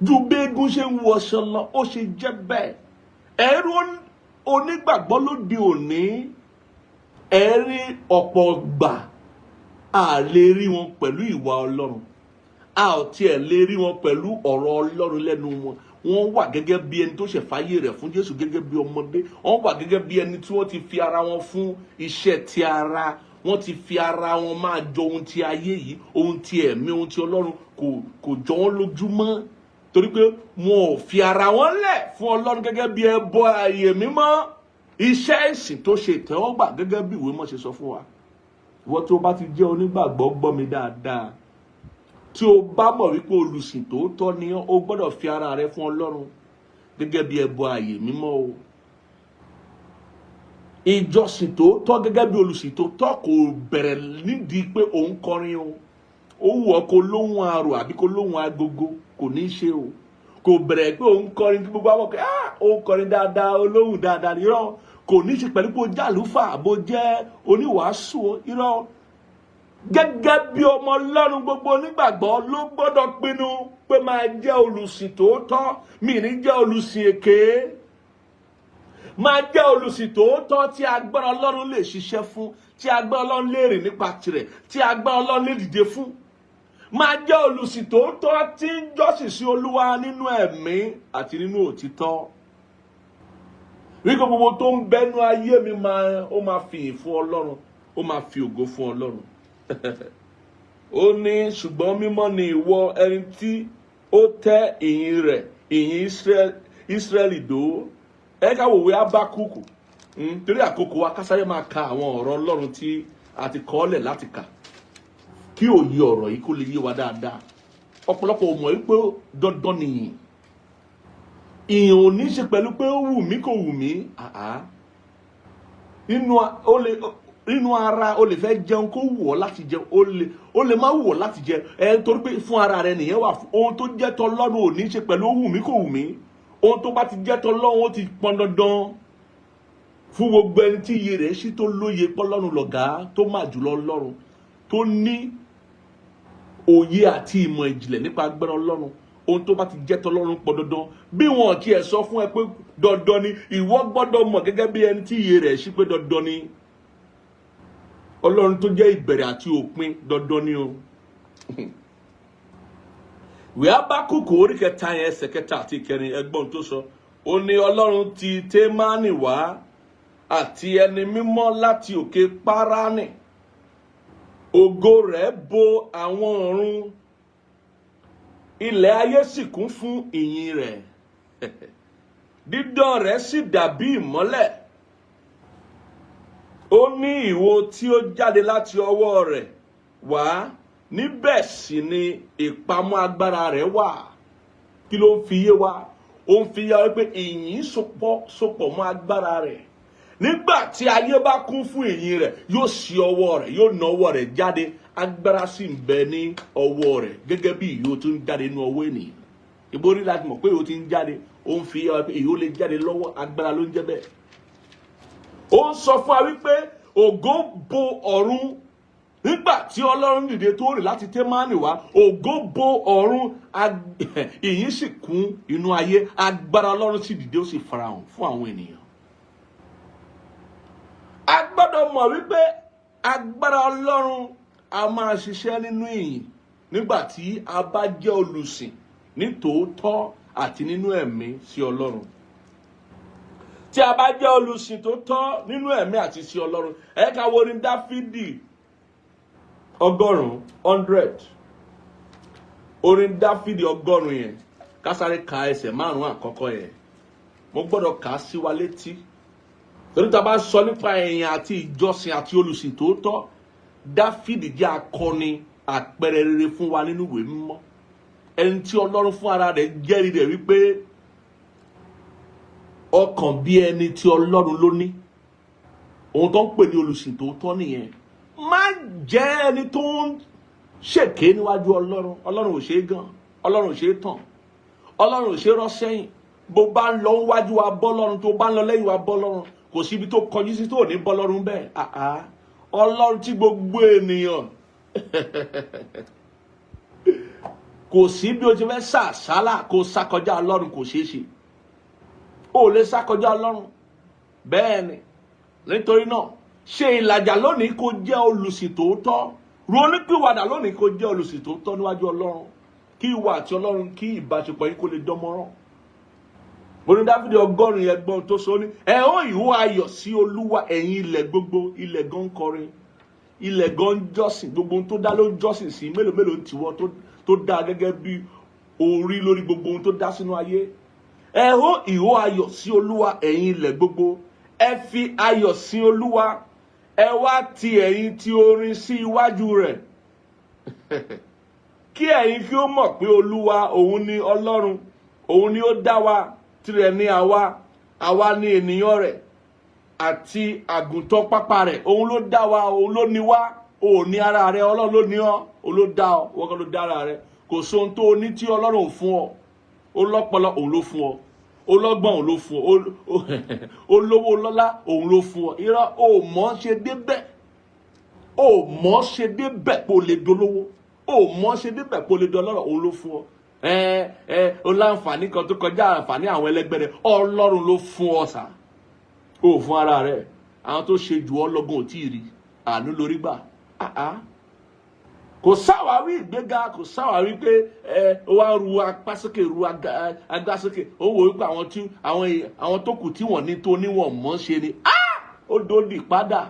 ju béégún ṣe ń wọṣọ lọ, ó ṣe jẹ́ bẹ́ẹ̀. Ẹ̀rú onígbàgbọ́ lóde òní, ẹ̀rí ọ̀pọ̀ gbà a lè rí wọn pẹ̀lú ìwà Ọlọ́run, a ò tiẹ̀ lè rí wọn pẹ̀lú ọ̀rọ̀ Ọlọ́run lẹ́nu wọn. Wọ́n wà gẹ́gẹ́ bí ẹni tó ṣẹ̀fáyé rẹ̀ fún Jésù, gẹ́gẹ́ bí ọmọdé. Wọ́n wà gẹ́gẹ́ bí ẹni tí wọ́n ti fi ara wọn fún iṣẹ́ ti ara. Wọ́n ti fi ara wọn máa jọ ohun ti ayé yìí, ohun ti ẹ̀mí, ohun ti Ọlọ́run kò jọ wọ́n lójúmọ́. Torí pé wọn ò fi ara wọn lẹ̀ fún Ọlọ́run gẹ́gẹ́ bí ẹbọ ààyè mímọ́. Iṣẹ́ ìsìn tó ṣe ìtẹ́wọ́gbà gẹ́gẹ́ bí ìwé mọ́ ṣe sọ fún wa. Ìwọ tí o bá ti jẹ́ onígbàgbọ́, gbọ́ mi dáadáa. Tí o bá mọ̀ wípé olùsìn tòótọ́ ni ọ́, o gbọ́dọ̀ fi ara rẹ fún Ọlọ́run gẹ́gẹ́ bí ẹbọ ààyè mímọ́ o. Ìjọsìn tòótọ́ gẹ́gẹ́ bí olùsìn tòótọ́ kò bẹ̀rẹ̀ nídìí pé òun kọrin o. Ó wù ọ́ kó lóhùn arò àbí kó lóhùn agogo, kò ní í ṣe o. Kò bẹ̀rẹ̀ pé òun kọrin kí gbogbo àwọn kan ó kọrin dáadáa, olóhùn dáadáa, irọ́. Kò ní í ṣe pẹ̀lú pé o jẹ́ àlùfáà àbò jẹ́ oníwàásù, irọ́. Gẹ́gẹ́ bí ọmọ Ọlọ́run, gbogbo onígbàgbọ́ ló gbọ́dọ̀ pinnu pé máa jẹ́ olùsìn tòótọ́, mi ní jẹ́ olùsìn èké. Máa jẹ́ olùsìn tòótọ́ tí agbára Ọlọ́run lè ṣiṣẹ́ fún, tí agbára Ọlọ́run lè rìn nípa tirẹ̀, tí agbára Ọlọ́run lè dìde fún. Máa jẹ́ olùsìn tòótọ́ tí ń jọ́sìn sí Olúwa nínú ẹ̀mí àti nínú òtítọ́. Wípé gbogbo tó ń bẹnu ayé mi ó máa fi ìyìn fún Ọlọ́run, ó máa fi ògo fún Ọlọ́run. Ó ní ṣùgbọ́n mímọ́ ni ìwọ ẹni tí ó tẹ́ ìyìn rẹ̀, ìyìn Ísírẹ́lì dó. Ẹ ká wòwe Ábákúkù, torí àkókò wa kásáré máa ka àwọn ọ̀rọ̀ Ọlọ́run tí a ti kọ́lẹ̀ láti kà, kí òye ọ̀rọ̀ yìí kó lè yé wa dáadáa. Ọ̀pọ̀lọpọ̀ ò mọ̀ wípé dandan nìyìn. Ìyìn ò ní ṣe pẹ̀lú pé ó wù mí kò wù mí. nínú ara o lè fẹ́ jẹun kó wù ọ́ láti jẹun o lè má wù ọ́ láti jẹ torí pé fún ara rẹ nìyẹn wà ohun tó jẹ́ tọlọ́run ò ní ṣe pẹ̀lú ó wù mí kò wù mí ohun tó bá ti jẹ́ tọlọ́run ó ti pọn dandan fún gbogbo ẹni tí iye rẹ̀ sí tó lóye pọ́lọ́run lọ̀gá tó mà jùlọ Ọlọ́run tó ní òye àti ìmọ̀ ìjìnlẹ̀ nípa agbára Ọlọ́run ohun tó bá ti jẹ́ tọlọ́run pọ̀ dandan bí wọn ti ẹ̀ sọ fún ẹ pé dandan ni ìwọ gbọ́dọ̀ mọ̀ gẹ́gẹ́ bí ẹni tí iye rẹ̀ sí pé dandan ni Ọlọ́run tó jẹ́ ìbẹ̀rẹ̀ àti òpin dandan ni o. ìwé Ábákúkù orí 3 yẹn ẹsẹ̀ 3 àti 4 ẹgbọ́n tó sọ ó ní Ọlọ́run ti Témánì wá àti ẹni mímọ́ láti òkè Páránì ògo rẹ̀ bo àwọn ọ̀run ilẹ̀ ayé sì kún fún ìyìn rẹ̀ dídán rẹ̀ sì dàbí ìmọ́lẹ̀ ó ní ìwo tí ó jáde láti ọwọ́ rẹ̀ wá níbẹ̀ sì ni ìpamọ́ agbára rẹ̀ wà. Kí ló ń fi yé wa? Ó ń fi yé wa pé ìyìn sopọ̀ mọ́ agbára rẹ̀. Nígbà tí ayé bá kún fún ìyìn rẹ̀ yóò ṣí ọwọ́ rẹ̀ yóò na ọwọ́ rẹ̀ jáde agbára sì ń bẹ ní ọwọ́ rẹ̀ gẹ́gẹ́ bí ìyó tó ń jáde nínú ọwọ́ ènìyàn. Ìborí láti mọ̀ pé ìyó ti ń jáde ó ń fi yé wa pé ìyó lè jáde lọ́wọ́ agbára ló ń jẹ́ bẹ́ẹ̀. Ó ń sọ fún wa wípé ògo bo ọ̀run nígbà tí Ọlọ́run dìde tó rìn láti Témánì wá ògo bo ọ̀run ìyìn sì kún inú ayé agbára Ọlọ́run sì dìde ó sì farahàn fún àwọn ènìyàn. A gbọ́dọ̀ mọ̀ wípé agbára Ọlọ́run a máa ṣiṣẹ́ nínú ìyìn nígbà tí a bá jẹ́ olùsìn ní tòótọ́ àti nínú ẹ̀mí sí Ọlọ́run. Tí a bá jẹ́ olùsìn tó tọ́ nínú ẹ̀mí àti sí Ọlọ́run ẹ ká wo orin Dáfídì 100 orin Dáfídì 100 yẹn ká sáré ka ẹsẹ̀ 5 àkọ́kọ́ yẹn mo gbọ́dọ̀ kà á sí wa létí torí tá a bá sọ nípa ẹ̀yìn àti ìjọsìn àti olùsìn tó tọ́ Dáfídì jẹ́ akọni àpẹẹrẹ rere fún wa nínú ìwé mímọ́ ẹni tí Ọlọ́run fún ara rẹ̀ jẹ́rìí rẹ̀ wípé ọkàn bí ẹni tí Ọlọ́run ló ní ohun tó ń pè ní olùsìn tó tọ́ nìyẹn má jẹ́ ẹni tó ń ṣèké níwájú Ọlọ́run Ọlọ́run ò ṣe é gan Ọlọ́run ò ṣe é tàn Ọlọ́run ò ṣe é rọ́ sẹ́yìn bó bá ń lọ wájú wa bọ́ lọ́run tó bá ń lọ lẹ́yìn wa bọ́ lọ́run kò síbi tó kọjú sí tó ní bọ́ lọ́run bẹ́ẹ̀ Ọlọ́run tí gbogbo ènìyàn kò sí bí o ti fẹ́ sàsálà kó sákọjá Ọlọ́run kò ṣeé ṣe ó lè sákọjá Ọlọ́run bẹ́ẹ̀ ni nítorí náà ṣe ìlàjà lónìí kó jẹ́ olùsìn tòótọ́ ronúpìwàdà lónìí kó jẹ́ olùsìn tòótọ́ níwájú Ọlọ́run kí ìwà àti Ọlọ́run kí ìbáṣepọ̀ yín kó lè dánmọ́rán. Orin Dáfídì 100 ẹgbọ́n tó sọ ní ẹ ó ìhó ayọ̀ sí Olúwa ẹ̀yin ilẹ̀ gbogbo ilẹ̀ gan ń kọrin ilẹ̀ gan ń jọ́sìn gbogbo ohun tó dá ló ń jọ́sìn sí mélòó mélòó ń tiwọ́ tó dá gẹ́gẹ́ bí orí lórí gbogbo ohun tó dá sínú ayé. Ẹ ó ìhó ayọ̀ sí Olúwa ẹ̀yin ilẹ̀ gbogbo ẹ fi ayọ̀ sí Olúwa ẹ wá ti ẹ̀yin ti orin sí iwájú rẹ̀ kí ẹ̀yin kí ó mọ̀ pé Olúwa òun ni Ọlọ́run òun ni ó dá wa tirẹ̀ ni àwa ni ènìyàn rẹ̀ àti àgùntàn pápá rẹ̀ òun ló dá wa òun ló ní wá òun ní ara rẹ̀ Ọlọ́run ló ní ọ́ òun ló dá ọ wọ́n kan ló dá ara rẹ̀ kò sóhun tó ní tí Ọlọ́run ò fún ọ olọ́pọlọ òun ló fún ọ olọ́gbọ́n òun ló fún ọ olówó lọ́lá òun ló fún ọ irọ́ ò mọ̀ ṣe débẹ̀ ò mọ̀ ṣe débẹ̀ kó lè dolówó ò mọ̀ ṣe débẹ̀ kó lè dọlọ́rọ̀ òun ló fún ọ o láǹfààní kan tó kọjá àǹfààní àwọn ẹlẹgbẹ́ rẹ̀ Ọlọ́run ló fún ọ sà ó fún ara rẹ̀ àwọn tó ṣe jù ọ lọ́gùn ò tí ì rí àánú lórí gbà kò sáwárí ìgbéga kò sáwárí pé ó wá ru apá sókè ru agbá sókè ó wò wípé àwọn tó kù tí wọ́n ní tó níwọ̀n mọ́ ṣe ni ó dòdì padà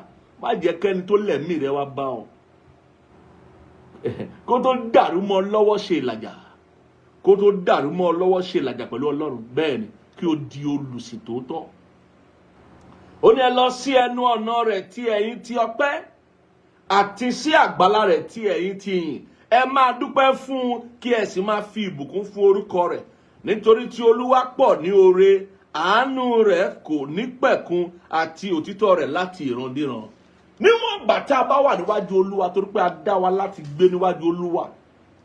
má jẹ́ kẹ́ni tó lẹ̀mí rẹ̀ wá bá ọ kó tó dàrú mọ́ lọ́wọ́ ṣe ìlàjà kó tó dàrú mọ́ lọ́wọ́ ṣe ìlàjà pẹ̀lú Ọlọ́run bẹ́ẹ̀ ni kí o di olùsìn tòótọ́. Ó ní ẹ lọ sí ẹnu ọ̀nà rẹ̀ tí ẹ̀yin ti ọpẹ́ àti sí àgbàlá rẹ̀ tí ẹ̀yin ti yìn ẹ máa dúpẹ́ fún un kí ẹ sì máa fi ìbùkún fún orúkọ rẹ̀ nítorí tí Olúwa pọ̀ ní oore àánú rẹ̀ kò ní pẹ̀kun àti òtítọ́ rẹ̀ láti ìrandíran. Níwọ̀n ìgbà tá a bá wà níwájú Olúwa torí pé a dá wa láti gbé níwájú Olúwa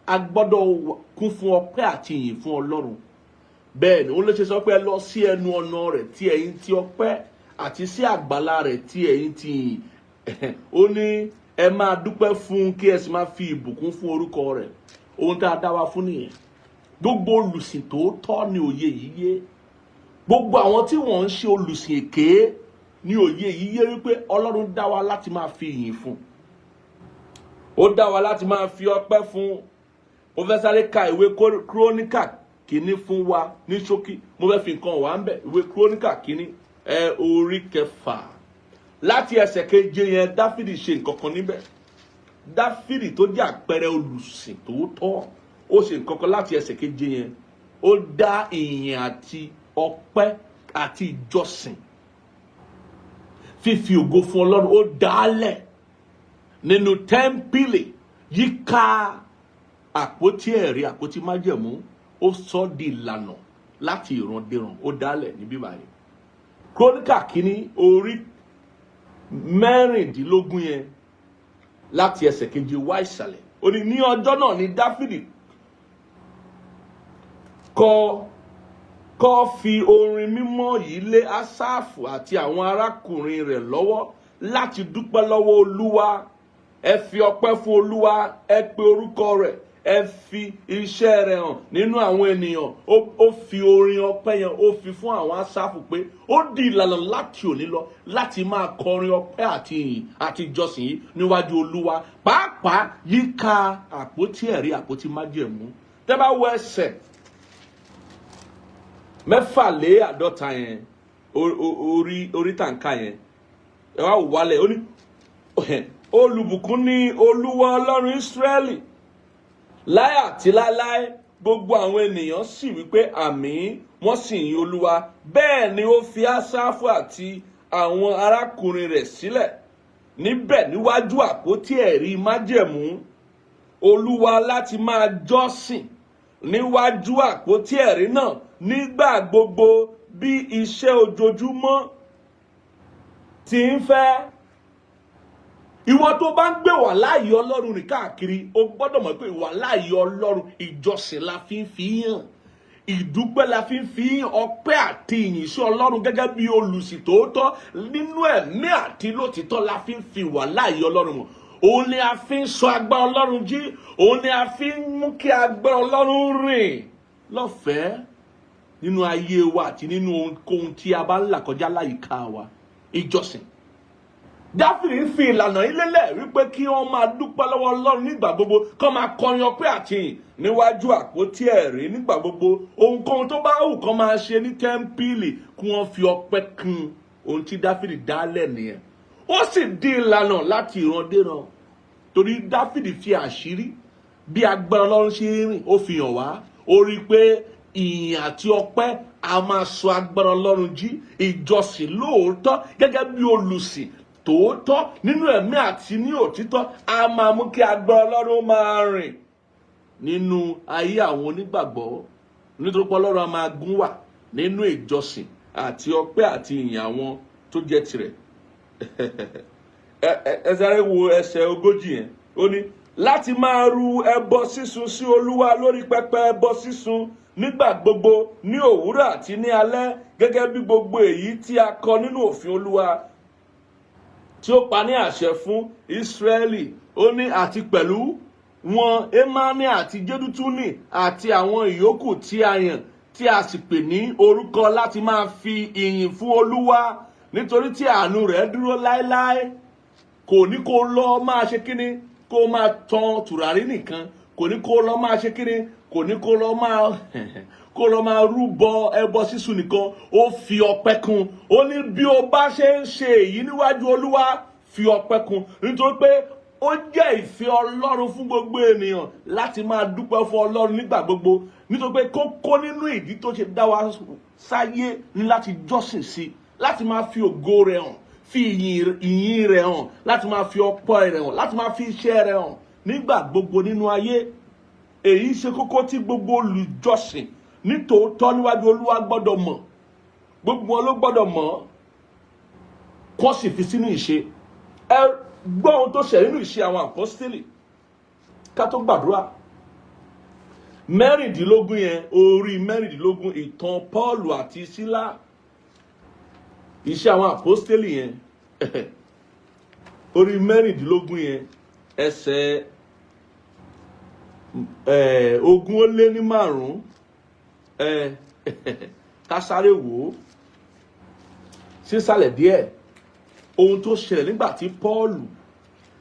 a gbọ́dọ̀ kún fún ọpẹ́ àti ìyìn fún Ọlọ́run. Bẹ́ẹ̀ ni ó lè ṣe sọ pé ẹ lọ sí ẹnu ọ̀nà rẹ̀ tí ẹ̀yin ti ọpẹ́ àti sí àgbàlá rẹ̀ tí ẹ̀yin ti yìn. Ó ní ẹ máa dúpẹ́ fún kí ẹ sì máa fi ìbùkún fún orúkọ rẹ̀. Ohun tá a dá wa fún nìyẹn. Gbogbo olùsìn tòótọ́ ni òye yìí yé. Gbogbo àwọn tí wọ́n ń ṣe olùsìn èké ni òye yìí yé wípé Ọlọ́run dá wa láti máa fi ìyìn fún. Ó dá wa láti máa fi ọpẹ́ fún. Mo fẹ́ sáré ka ìwé Kíróníkà kìíní fún wa ní ṣókí. Mo fẹ́ fi nǹkan wá ń bẹ̀. Ìwé Kíróníkà kìíní orí 6 láti ẹsẹ̀ 7 yẹn Dáfídì ṣe nǹkan kan níbẹ̀. Dáfídì tó jẹ́ àpẹẹrẹ olùsìn tòótọ́ ó ṣe nǹkan kan láti ẹsẹ̀ 7 yẹn. Ó dá ìyìn àti ọpẹ́ àti ìjọsìn fífi ògo fún Ọlọ́run ó dálẹ̀ nínú tẹ́ḿpìlì yíká àpótí ẹ̀rí àpótí májẹ̀mú. Ó sọ di ìlànà láti ìrandíran ó dálẹ̀ níbí báyìí. Kíróníkà kìíní orí 16 yẹn láti ẹsẹ̀ 7 wá ìsàlẹ̀. Ó ní ọjọ́ náà ni Dáfídì kọ fi orin mímọ́ yìí lé Ásáfù àti àwọn arákùnrin rẹ̀ lọ́wọ́ láti dúpẹ́ lọ́wọ́ Olúwa. Ẹ fi ọpẹ́ fún Olúwa, ẹ pe orúkọ rẹ̀, ẹ fi iṣẹ́ rẹ̀ hàn nínú àwọn ènìyàn. Ó fi orin ọpẹ́ yẹn ó fi fún àwọn Ásáfù pé ó di ìlànà láti òní lọ láti máa kọrin ọpẹ́ àti ìyìn àti ìjọsìn yìí níwájú Olúwa, pàápàá yíká àpótí ẹ̀rí àpótí májẹ̀mú. Tẹ́ bá wo ẹsẹ̀ 450 yẹn orí tàǹkà yẹn ẹ wá wò wálẹ̀. Ó ní olùbùkún ní Olúwa Ọlọ́run Ísírẹ́lì láé àti láéláé. Gbogbo àwọn ènìyàn sì wípé àmín, wọ́n sì yìn Olúwa. Bẹ́ẹ̀ ni ó fi Ásáfù àti àwọn arákùnrin rẹ̀ sílẹ̀ níbẹ̀ níwájú àpótí ẹ̀rí májẹ̀mú Olúwa láti máa jọ́sìn níwájú àpótí ẹ̀rí náà nígbà gbogbo bí iṣẹ́ ojoojúmọ́ ti ń fẹ́. Ìwọ tó bá ń gbé wà láàyè Ọlọ́run rìn káàkiri o gbọ́dọ̀ mọ̀ pé wà láàyè Ọlọ́run ìjọsìn la fi ń fi hàn, ìdúpẹ́ la fi ń fi hàn, ọpẹ́ àti ìyìn sí Ọlọ́run gẹ́gẹ́ bí olùsìn tòótọ́ nínú ẹ̀mí àti lótìtọ́ la fi ń fi wà láàyè Ọlọ́run mọ̀. Òun ni a fi ń sọ agbára Ọlọ́run jí, òun ni a fi ń mú kí agbára Ọlọ́run rìn lọ́fẹ̀ẹ́ nínú ayé wa àti nínú ohunkóhun tí a bá ń là kọjá láyìíká wa. Ìjọsìn. Dáfídì ń fi ìlànà ilélẹ̀ wípé kí wọ́n máa dúpẹ́ lọ́wọ́ Ọlọ́run nígbà gbogbo, kí wọ́n máa kọrin ọpẹ́ àti ìyìn níwájú àpótí ẹ̀rí nígbà gbogbo. Ohunkóhun tó bá wù kán máa ṣe ní tẹ́ḿpìlì kí wọ́n fi ọpẹ́ kún. Ohun tí Dáfídì dálẹ̀ nìyẹn. Ó sì di ìlànà láti ìrandíran torí Dáfídì fi àṣírí bí agbára Ọlọ́run ṣe rìn ó fi hàn wá. Ó rí i pé ìyìn àti ọpẹ́ a máa sọ agbára Ọlọ́run jí. Ìjọsìn lóòótọ́ gẹ́gẹ́ bí olùsìn tòótọ́ nínú ẹ̀mí àti ní òtítọ́ a máa mú kí agbára Ọlọ́run máa rìn nínú ayé àwọn onígbàgbọ́. Nítorí pé Ọlọ́run a máa gún wà nínú ìjọsìn àti ọpẹ́ àti ìyìn àwọn tó jẹ́ tirẹ̀. Ẹ sáré wo ẹsẹ̀ 40 yẹn. Ó ní láti máa ru ẹbọ sísun sí Olúwa lórí pẹpẹ ẹbọ sísun nígbà gbogbo ní òwúrọ̀ àti ní alẹ́ gẹ́gẹ́ bí gbogbo èyí tí a kọ nínú òfin Olúwa tí ó pa ní àṣẹ fún Ísírẹ́lì. Ó ní àti pẹ̀lú wọn Émánì àti Jédútúnì àti àwọn ìyókù tí a yàn tí a sì pè ní orúkọ láti máa fi ìyìn fún Olúwa nítorí tí àánú rẹ̀ dúró láéláé. Kò ní kó lọ máa ṣe kíni kó máa tan tùràrí nìkan, kò ní kó lọ máa ṣe kíni, kò ní kó lọ máa rúbọ ẹbọ sísun nìkan. Ó fi ọpẹ́ kún. Ó ní bí o bá ṣe ń ṣe èyí níwájú Olúwa fi ọpẹ́ kún nítorí pé ó jẹ́ ìfẹ́ Ọlọ́run fún gbogbo ènìyàn láti máa dúpẹ́ fún Ọlọ́run nígbà gbogbo. Nítorí pé kókó nínú ìdí tó ṣe dá wa sáyé ní láti jọ́sìn sí, láti máa fi ògo rẹ̀ hàn, fi ìyìn rẹ̀ hàn, láti máa fi ọpẹ́ rẹ̀ hàn, láti máa fi iṣẹ́ rẹ̀ hàn nígbà gbogbo nínú ayé. Èyí ṣe kókó tí gbogbo olùjọ́sìn nítòótọ́ níwájú Olúwa gbọ́dọ̀ mọ̀. Gbogbo wọn ló gbọ́dọ̀ mọ̀ kó sì fi sínú ìṣe. gbọ́ ohun tó ṣẹlẹ̀ nínú Ìṣe àwọn Àpọ́stélì ká tó gbàdúrà. Mẹ́rìndínlógún yẹn, orí mẹ́rìndínlógún, ìtàn Pọ́ọ̀lù àti Sílà. Ìṣe àwọn Àpọ́stélì yẹn orí mẹ́rìndínlógún yẹn, ẹsẹ̀ 25 ká sáré wò ó sísàlẹ̀ díẹ̀ ohun tó ṣẹlẹ̀ nígbà tí Pọ́ọ̀lù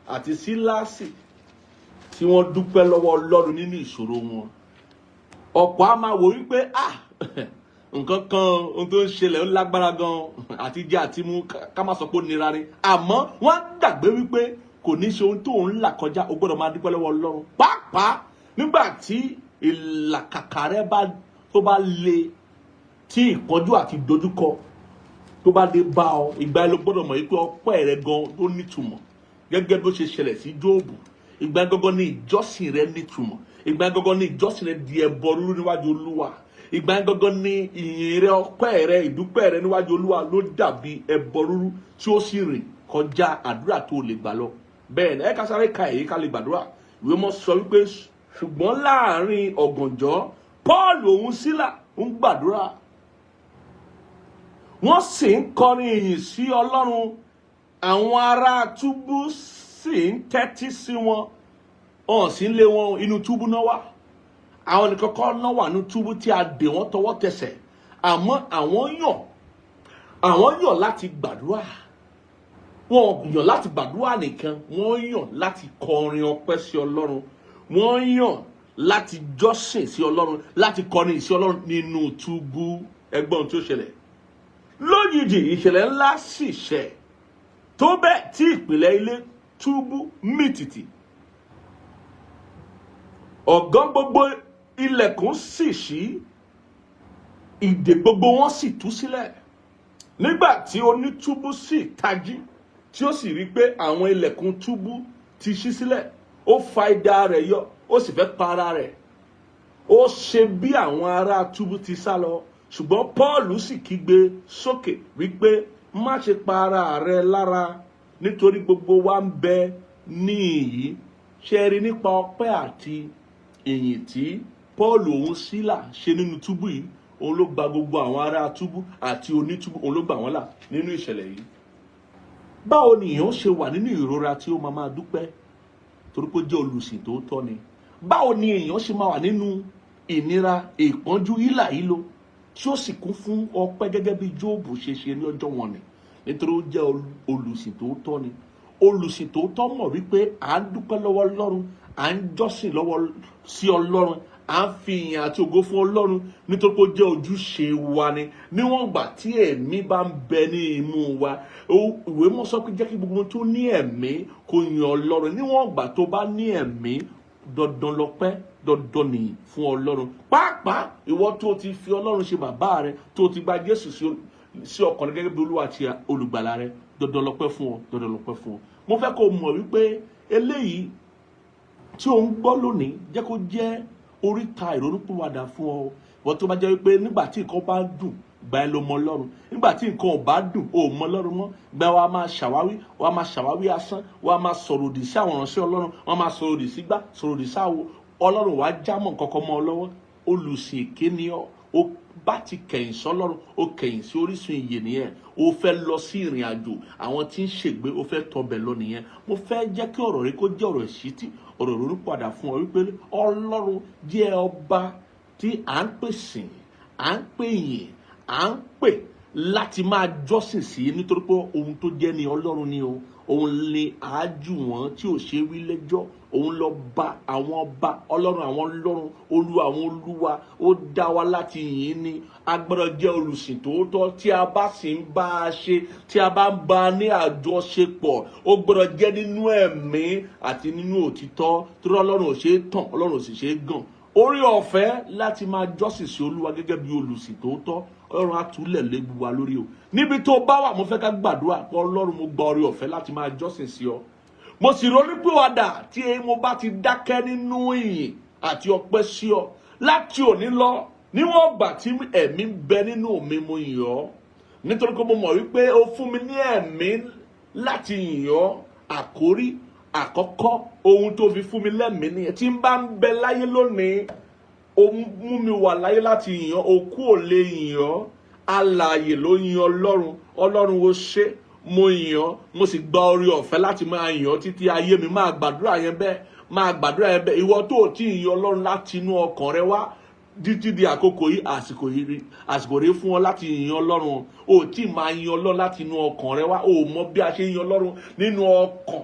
àti Sílásì tí wọ́n dúpẹ́ lọ́wọ́ Ọlọ́run nínú ìṣòro wọn. Ọ̀pọ̀ á máa wò wípé nǹkan kan ohun tó ń ṣẹlẹ̀ ó lágbára gan àti jẹ àti mú ká má sọ pé ó nira ni, àmọ́ wọ́n gbàgbé wípé kò ní ṣe ohun tó ń là kọjá, o gbọ́dọ̀ máa dúpẹ́ lọ́wọ́ Ọlọ́run. Pàápàá nígbà tí ìlàkàkà rẹ tó bá le, tí ìpọ́njú àti ìdojúkọ tó bá dé bá ọ, ìgbà ẹ ló gbọ́dọ̀ mọ̀ wípé ọpẹ́ rẹ gan tó nítumọ̀, gẹ́gẹ́ bó ṣe ṣẹlẹ̀ sí Jóòbù. Ìgbà gangan ni ìjọsìn rẹ nítumọ̀, ìgbà gangan ni ìjọsìn rẹ di ẹbọ rúrú níwájú Olúwa, ìgbà gangan ni ìyìn rẹ, ọpẹ́ rẹ, ìdúpẹ́ rẹ níwájú Olúwa ló dàbí ẹbọ rúrú tí ó sì rìn kọjá àdúrà tó lè gbà lọ. Bẹ́ẹ̀ ni ẹ ká sáré ka èyí ká lè gbàdúrà. Ìwé mọ́ sọ wípé ṣùgbọ́n láàrin ọ̀gànjọ́ Pọ́ọ̀lù òun Sílà ń gbàdúrà, wọ́n sì ń kọrin ìyìn sí Ọlọ́run, àwọn ará túbú sì ń tẹ́tí sí wọn, ọ̀n sì ń lé wọn inú túbú náà wà. Àwọn nìkan kọ́ náà wà nínú túbú tí a dè wọ́n tọwọ́ tẹsẹ̀, àmọ́ àwọn yàn láti gbàdúrà. Wọ́n yàn láti gbàdúrà nìkan, wọ́n yàn láti kọrin ọpẹ́ sí Ọlọ́run, wọ́n yàn láti jọ́sìn sí Ọlọ́run, láti kọrin sí Ọlọ́run nínú túbú. Ẹgbọ́n tí ó ṣẹlẹ̀ lójijì, ìṣẹ̀lẹ̀ ńlá sì ṣẹ̀ tó bẹ́ẹ̀ tí ìpìlẹ̀ ilé túbú mìtìtì, ọ̀gán gbogbo ilẹ̀kùn sì ṣí, ìdè gbogbo wọn sì tú sílẹ̀. Nígbà tí onítúbú sì tají, tí ó sì rí pé àwọn ilẹ̀kùn túbú ti ṣí sílẹ̀, ó fa idà rẹ̀ yọ, ó sì fẹ́ pa ara rẹ̀. Ó ṣe bí àwọn ará túbú ti sá lọ, ṣùgbọ́n Pọ́ọ̀lù sì kígbe sókè wípé má ṣe pa ara rẹ lára, nítorí gbogbo wa ń bẹ níhìn-ín. Ṣe rí nípa ọpẹ́ àti ìyìn tí Pọ́ọ̀lù òun Sílà ṣe nínú túbú yìí, òun ló gba gbogbo àwọn ará túbú àti onítúbú, òun ló gbà wọ́n là nínú ìṣẹ̀lẹ̀ yìí. Báwo ni èèyàn ṣe wà nínú ìrora tí ó máa dúpẹ́ torí pé ó jẹ́ olùsìn tòótọ́ ni? Báwo ni èèyàn ṣe máa wà nínú ìnira, ìpọ́njú, hílàhílo tí ó sì kún fún ọpẹ́ gẹ́gẹ́ bí Jóòbù ṣe ṣe ní ọjọ́ wọn ni? Nítorí ó jẹ́ olùsìn tòótọ́ ni. Olùsìn tòótọ́ mọ̀ wípé à ń dúpẹ́ lọ́wọ́ Ọlọ́run, à ń jọ́sìn lọ́wọ́ sí Ọlọ́run, à ń fi ìyìn àti ògo fún Ọlọ́run nítorí pé ó jẹ́ ojúṣe wa ni. Níwọ̀n ìgbà tí ẹ̀mí bá ń bẹ ní imú wa, ìwé mọ́ sọ pé jẹ́ kí gbogbo tó ní ẹ̀mí kó yin Ọlọ́run. Níwọ̀n ìgbà tó bá ní ẹ̀mí, dandan lọ́pẹ́, dandan nìyí fún Ọlọ́run. Pàápàá ìwọ tó ti fi Ọlọ́run ṣe bàbá rẹ, tó ti gba Jésù sí ọkàn rẹ gẹ́gẹ́ bí Olúwa àti olùgbàlà rẹ, dandan lọ́pẹ́ fún ọ, dandan lọ́pẹ́ fún ọ. Mo fẹ́ kó mọ̀ wípé eléyìí tí ò ń gbọ́ lónìí jẹ́ kó jẹ́ oríta ìrònúpìwàdà fún ọ. Wọ́n tó bá jẹ́ wípé nígbà tí nǹkan bá dùn, gba ẹ ló mọ Ọlọ́run. Nígbà tí nǹkan ò bá dùn, ò mọ Ọlọ́run mọ́. Gba wa máa ṣàwáwí asán, wa máa sọ̀rọ̀ òdì sí àwọn ìránṣẹ́ Ọlọ́run, wọ́n máa sọ̀rọ̀ òdì sígbà, sọ̀rọ̀ òdì sáwo. Ọlọ́run wàá jámọ́ nǹkan kan mọ́ ọ lọ́wọ́. Olùsìn èké ni ọ́. Ó bá ti kẹ̀yìn sọ́lọ́run, ó kẹ̀yìn sí orísun ìyè nìyẹn. Ó fẹ́ lọ sí ìrìn àjò àwọn tí ń ṣègbé, ó fẹ́ tọbẹ̀ lọ nìyẹn. Mo fẹ́ jẹ́ kí ọ̀rọ̀ rẹ kó jẹ́ ọ̀rọ̀ ìṣítí, ọ̀rọ̀ ìrònúpìwàdà fún ọ wípé Ọlọ́run jẹ́ ọba tí à ń pè sìn, à ń pè yìn, à ń pè láti máa jọ́sìn sí, nítorí pé ohun tó jẹ́ ni Ọlọ́run ni o. Òun ni àájù wọn tí ò ṣe wí lẹ́jọ́. Òun lọ bá àwọn ọba, Ọlọ́run àwọn ọlọ́run, Olúwa àwọn olúwa. Ó dá wa láti yìn ni. A gbọ́dọ̀ jẹ́ olùsìn tòótọ́. Tí a bá sì ń bá a ṣe, tí a bá ń bá a ní àjọṣepọ̀, ó gbọ́dọ̀ jẹ́ nínú ẹ̀mí àti nínú òtítọ́. Torí Ọlọ́run ò ṣe é tàn, Ọlọ́run ò sì ṣe é gàn. Orí ọ̀fẹ́ láti máa jọ́sìn sí Olúwa gẹ́gẹ́ bí olùsìn tòótọ́, Ọlọ́run á túlẹ̀ lébu wa lórí o. Níbi tó bá wà, mo fẹ́ ká gbàdúrà pé Ọlọ́run, mo gba orí ọ̀fẹ́ láti máa jọ́sìn sí ọ. Mo sì ronúpìwàdà tí mo bá ti dákẹ́ nínú ìyìn àti ọpẹ́ sí ọ láti òní lọ. Níwọ̀n ìgbà tí ẹ̀mí ń bẹ nínú mi, mo yìn ọ́. Nítorí pé mo mọ̀ wípé o fún mi ní ẹ̀mí láti yìn ọ́ àkórí àkọ́kọ́ ohun tó fi fún mi lẹ́mìí nìyẹn. Tí n bá ń bẹ láyé lónìí, ó mú mi wà láyé láti yìn ọ́, òkú ò lè yìn ọ́, alààyè ló yìn Ọlọ́run. Ọlọ́run ó ṣe, mo yìn ọ́, mo sì gba oore ọ̀fẹ́ láti máa yìn ọ́ títí ayé mi. Máa gbàdúrà yẹn bẹ́ẹ̀, máa gbàdúrà yẹn bẹ́ẹ̀. Ìwọ tó ti yìn Ọlọ́run láti inú ọkàn rẹ wá títí di àkókò yìí, àsìkò rèé fún ọ láti yìn Ọlọ́run. O tí máa yìn Ọlọ́run láti inú ọkàn rẹ wá. O mọ bí a ṣe yìn Ọlọ́run nínú ọkàn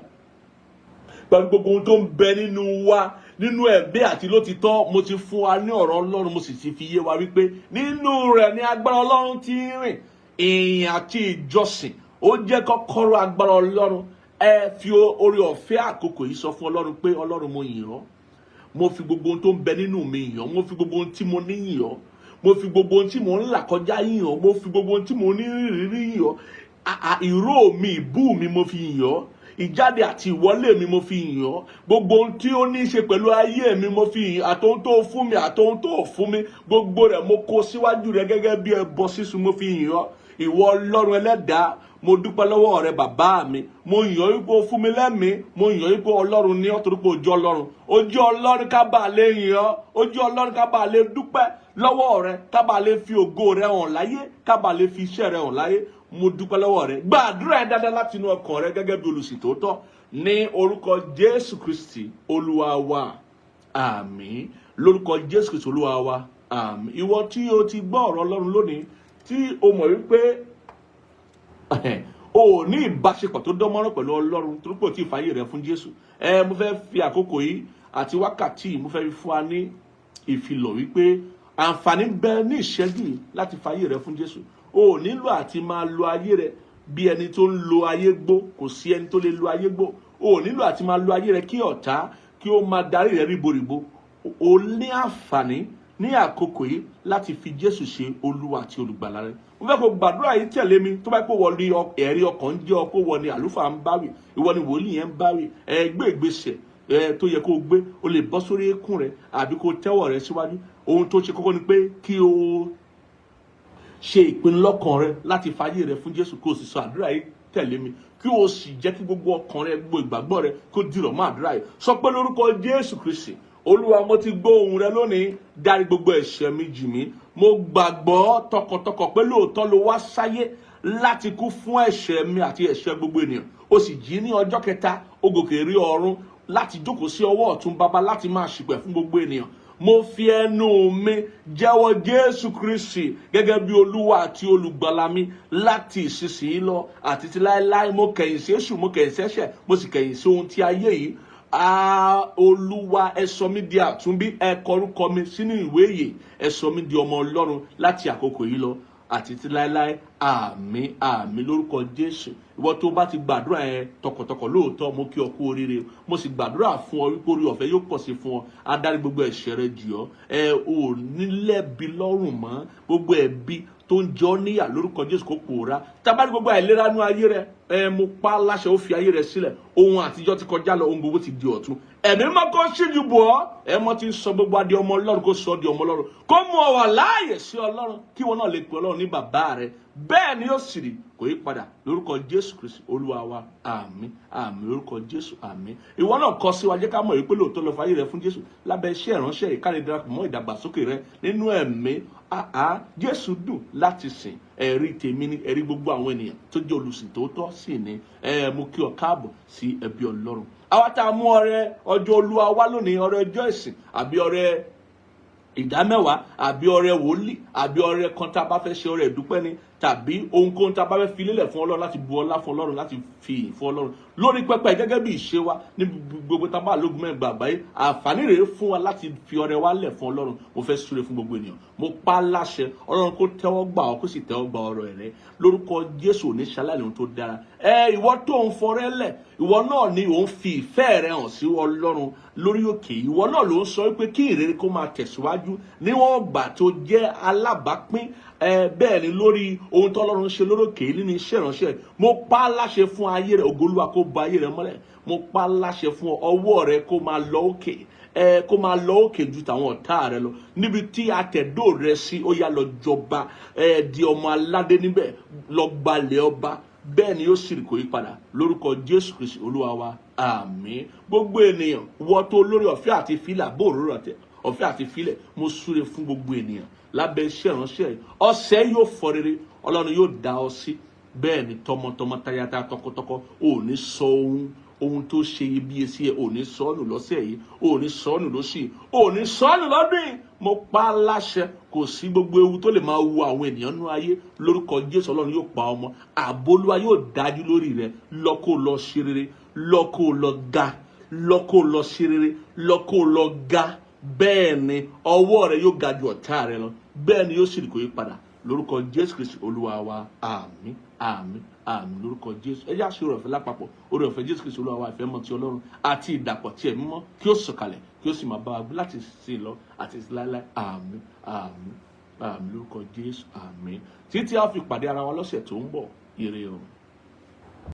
pẹ̀lú gbogbo ohun tó ń bẹ nínú wa, nínú ẹ̀bẹ̀ àti lótìtọ́. Mo ti fún wa ní ọ̀rọ̀ Ọlọ́run, mo sì ti fi yé wa wípé nínú rẹ̀ ni agbára Ọlọ́run ti rìn. Ìyìn àti ìjọsìn ó jẹ́ kọ́kọ́rọ́ agbára Ọlọ́run. Ẹ fi oore ọ̀fẹ́ àkókò yìí sọ fún Ọlọ́run pé Ọlọ́run, mo yìn ọ́, mo fi gbogbo ohun tó ń bẹ nínú mi yìn ọ́, mo fi gbogbo ohun tí mo ní yìn ọ́, mo fi gbogbo ohun tí mo ń là kọjá yìn ọ́, mo fi gbogbo ohun tí mo ní rírí yìn ọ́, ìró mi, ìbú mi mo fi yìn ọ́, ìjáde àti ìwọlé mi mo fi yìn ọ́, gbogbo ohun tí ó ní í ṣe pẹ̀lú ayé mi mo fi yìn, àtòhun tó fún mi àtòhun tó fún mi, gbogbo rẹ̀ mo kó síwájú rẹ gẹ́gẹ́ bí ẹbọ sísun mo fi yìn ọ́. Ìwọ Ọlọ́run ẹlẹ́dàá, mo dúpẹ́ lọ́wọ́ rẹ bàbá mi. Mo yìn ọ́ wípé o fún mi lẹ́mìí, mo yìn ọ́ wípé Ọlọ́run ní ọ́ torí pé o jẹ́ Ọlọ́run. O jẹ́ Ọlọ́run ká bàa lè yìn ọ́, o jẹ́ Ọlọ́run ká bàa lè dúpẹ́ lọ́wọ́ rẹ, ká bàa lè fi ògo rẹ hàn láyé, ká bàa lè fi iṣẹ́ rẹ hàn láyé. Mo dúpẹ́ lọ́wọ́ rẹ. Gbàdúrà ẹ dáadáa láti inú ọkàn rẹ gẹ́gẹ́ bí olùsìtòótọ́ ní orúkọ Jésù Kristi Olúwa wa. Àmín. Lórúkọ Jésù Kristi Olúwa wa. Àmín. Ìwọ tí o ti gbọ́ ọ̀rọ̀ Ọlọ́run lónìí, tí o mọ̀ wípé o ní ìbáṣepọ̀ tó dánmọ́rán pẹ̀lú Ọlọ́run torí pé o ti fàyè rẹ fún Jésù. Mo fẹ́ fi àkókò yìí àti wákàtí mo fẹ́ fi fún wa ní ìfilọ̀ wípé àǹfààní ń bẹ ní ìṣẹ́jú yìí láti fàyè rẹ fún Jésù. O nílò àti máa lo ayé rẹ bí ẹni tó ń lo ayé gbó. Kò sí ẹni tó lè lo ayé gbó. O nílò àti máa lo ayé rẹ kí ọ̀tá kí ó máa darí rẹ ríboríbo. O ní àǹfààní ní àkókò yìí láti fi Jésù ṣe Olúwa àti olùgbàlà rẹ. Mo fẹ́ kó gbàdúrà yìí tẹ̀lé mi. Tó bá pé wọ́n ní ẹ̀rí ọkàn jẹ́ ọ pé wọ́n ní àlùfáà ń báwì, ìwọ ni wòlíì yẹn ń báwì. Gbé ìgbésẹ̀ tó yẹ kó gbé. O lè bọ́ sórí eékún rẹ àbí kó tẹ́wọ̀ rẹ síwájú. Ohun tó ṣe kókó ni pé kí o ṣe ìpinnu lọ́kàn rẹ láti fàyè rẹ fún Jésù, kó o sì sọ àdúrà yìí tẹ̀lé mi, kí o sì jẹ́ kí gbogbo ọkàn rẹ, gbogbo ìgbàgbọ́ rẹ kó dìrọ̀ mọ́ àdúrà yìí. Sọ pé lórúkọ Jésù Kristi Olúwa, mo ti gbọ́ ohùn rẹ lónìí, dárí gbogbo ẹ̀ṣẹ̀ mi jì mí. Mo gbàgbọ́ tọkàntọkàn pé lóòótọ́ ló wá sáyé láti kú fún ẹ̀ṣẹ̀ mi àti ẹ̀ṣẹ̀ gbogbo ènìyàn. O sì jí ní ọjọ́ kẹta, o gòkè rí ọ̀run láti jókòó sí ọwọ́ ọ̀tún Baba láti máa ṣìpẹ̀ fún gbogbo ènìyàn. Mo fi ẹnu mi jẹ́wọ́ Jésù Kristi gẹ́gẹ́ bí Olúwa àti olùgbàlà mi láti ìsinsìnyí lọ àti ti láéláé. Mo kẹ̀yìn sí èṣù, mo kẹ̀yìn sí ẹ̀ṣẹ̀, mo sì kẹ̀yìn sí ohun tí ayé yìí. Olúwa, ẹ sọ mí di àtúnbí, ẹ kọ orúkọ mi sínú ìwé ìyè, ẹ sọ mí di ọmọ Ọlọ́run láti àkókò yìí lọ àti ti láéláé. Àmín, àmín lórúkọ Jésù. Ìwọ tó bá ti gbàdúrà yẹn tọkàntọkàn, lóòótọ́ mo kí ọ kú oríire. Mo sì gbàdúrà fún ọ wípé orí ọ̀fẹ́ yóò pọ̀ sí fún ọ. Adarí gbogbo ẹ̀ṣẹ̀ rẹ jì ọ́. Ò nílẹ̀bi lọ́rùn mọ́. Gbogbo ẹ̀bi tó ń jẹ ọ́ níyà lórúkọ Jésù kó pòórá. Tabari gbogbo àìlera nú ayé rẹ, mo pa láṣẹ ó fi ayé rẹ sílẹ̀. Ohun àtijọ́ ti kọjá lọ, ohun gbogbo ti di ọ̀tun. Ẹ̀mí mọ́ kó ṣíjú bò ọ́. Ẹ̀mọ́ ti ń sọ gbogbo adé ọmọ Ọlọ́run, kó sọ di ọmọ Ọlọ́run, kó mú ọ wà láàyè sí Ọlọ́run, kí wọn náà lè pe Ọlọ́run ní bàbá rẹ. Bẹ́ẹ̀ ni yóò sì rí, kò yí padà lórúkọ Jésù Kristi Olúwa wa. Àmín, àmín lórúkọ Jésù. Àmín. Ìwọ náà kọ sí wa, jẹ́ ká mọ̀ wípé lóòótọ́ lọ fàyè rẹ fún Jésù lábẹ́ iṣẹ́ ìránṣẹ́ ìkárè darapọ̀ mọ́ ìdàgbàsókè rẹ nínú ẹ̀mí. Jésù dùn láti sìn. Ẹ̀rí tèmi ni ẹ̀rí gbogbo àwọn ènìyàn tó jẹ́ olùsìn tòótọ́ sì ni. Mo kí ọ káàbọ̀ sí ẹbí Ọlọ́run. Àwa tá a mú ọrẹ ọjọ́ Olúwa wá lónìí, ọrẹ ọjọ́ ìsìn àbí ọrẹ ìdámẹ́wàá àbí ọrẹ wòlíì àbí ọrẹ kan tá a bá fẹ́ ṣe ọrẹ ìdúpẹ́ ni, tàbí ohunkóhun tá a bá fẹ́ fi lélẹ̀ fún Ọlọ́run, láti bu ọlá fún Ọlọ́run, láti fi ìyìn fún Ọlọ́run lórí pẹpẹ gẹ́gẹ́ bí ìṣe wa ní gbogbo tá a bá lógun mẹ́gbà àgbáyé. Àǹfààní rèé fún wa láti fi ọrẹ wa lẹ̀ fún Ọlọ́run. Mo fẹ́ súre fún gbogbo ènìyàn. Mo pa láṣẹ Ọlọ́run kó tẹ́wọ́ gbà ọ́, kó sì tẹ́wọ́ gbà ọrọ̀ rẹ lórúkọ Jésù. Ní ṣaláìlì ohun tó dára. Ìwọ tó ń fọrẹ lẹ̀, ìwọ náà ni ò ń fi ìfẹ́ rẹ hàn sí Ọlọ́run lórí òkè. Ìwọ náà ló ń sọ wípé kí ìrere kó máa tẹ̀síwájú níwọ̀n ìgbà tó jẹ́ alábàápín bẹ́ẹ̀ ni lórí ohun tó Ọlọ́run ṣe lórókè nínú iṣẹ́ ìránṣẹ́. Mo pa láṣẹ fún ayé rẹ, ògo Olúwa kó ba ayé rẹ mọ́lẹ̀. Mo pa láṣẹ fún ọwọ́ rẹ kó máa lọ òkè, kó máa lọ òkè ju tàwọn ọ̀tá rẹ lọ. Níbi tí àtẹ̀dó rẹ sí, ó yá lọ jọba, di ọmọ aládé níbẹ̀, lọ gbalẹ̀ ọba, bẹ́ẹ̀ ni yóò sì rí kò yí padà lórúkọ Jésù Kristi Olúwa wa àmín. Gbogbo ènìyàn wọ́n tó lórí ọ̀fẹ́ àti fílà bóòrò ọ̀fẹ́ àti fílẹ̀ mo súre fún gbogbo ènìyàn lábẹ́ iṣẹ́ ìránṣẹ́ ọ̀sẹ̀ yóò fọ rere, Ọlọ́run yóò dá ọ sí, bẹ́ẹ̀ ni tọmọtọmọ tayátayá tọkọtọkọ ò ní sọ ohun tó ṣe iyebíye sí ẹ, ò ní sọnù lọ́sẹ̀ yìí, ò ní sọnù lóṣì, ò ní sọnù lọ́dún yìí. Mo pa á láṣẹ, kò sí gbogbo ewu tó lè máa wu àwọn ènìyàn nínú ayé lórúkọ Jésù. Ọlọ́run yóò pa ọmọ, ààbò Olúwa yóò dájú lórí rẹ. Lọ kó lọ ṣe rere, lọ kó lọ ga, lọ kó lọ ṣe rere, lọ kó lọ ga. Bẹ́ẹ̀ ni ọwọ́ rẹ yóò ga ju ọ̀tá rẹ lọ, bẹ́ẹ̀ ni yóò sì rí kò yí padà lórúkọ Jésù Kristi Olúwa wa àmín àmín àmín lórúkọ Jésù. Ẹ jẹ́ oore ọ̀fẹ́ lápapọ̀, oore ọ̀fẹ́ Jésù Kristi Olúwa wa, ìfẹ́ mọ́ ti Ọlọ́run àti ìdàpọ̀ tí Ẹ̀mí Mímọ́ kí ó sọ̀kalẹ̀ kí ó sì máa bá wa gbé láti ìsinsìnyí lọ àti láéláé àmín àmín àmín lórúkọ Jésù àmín. Títí a fi pàdé ara wa lọ́sẹ̀ tó ń bọ̀, ire o.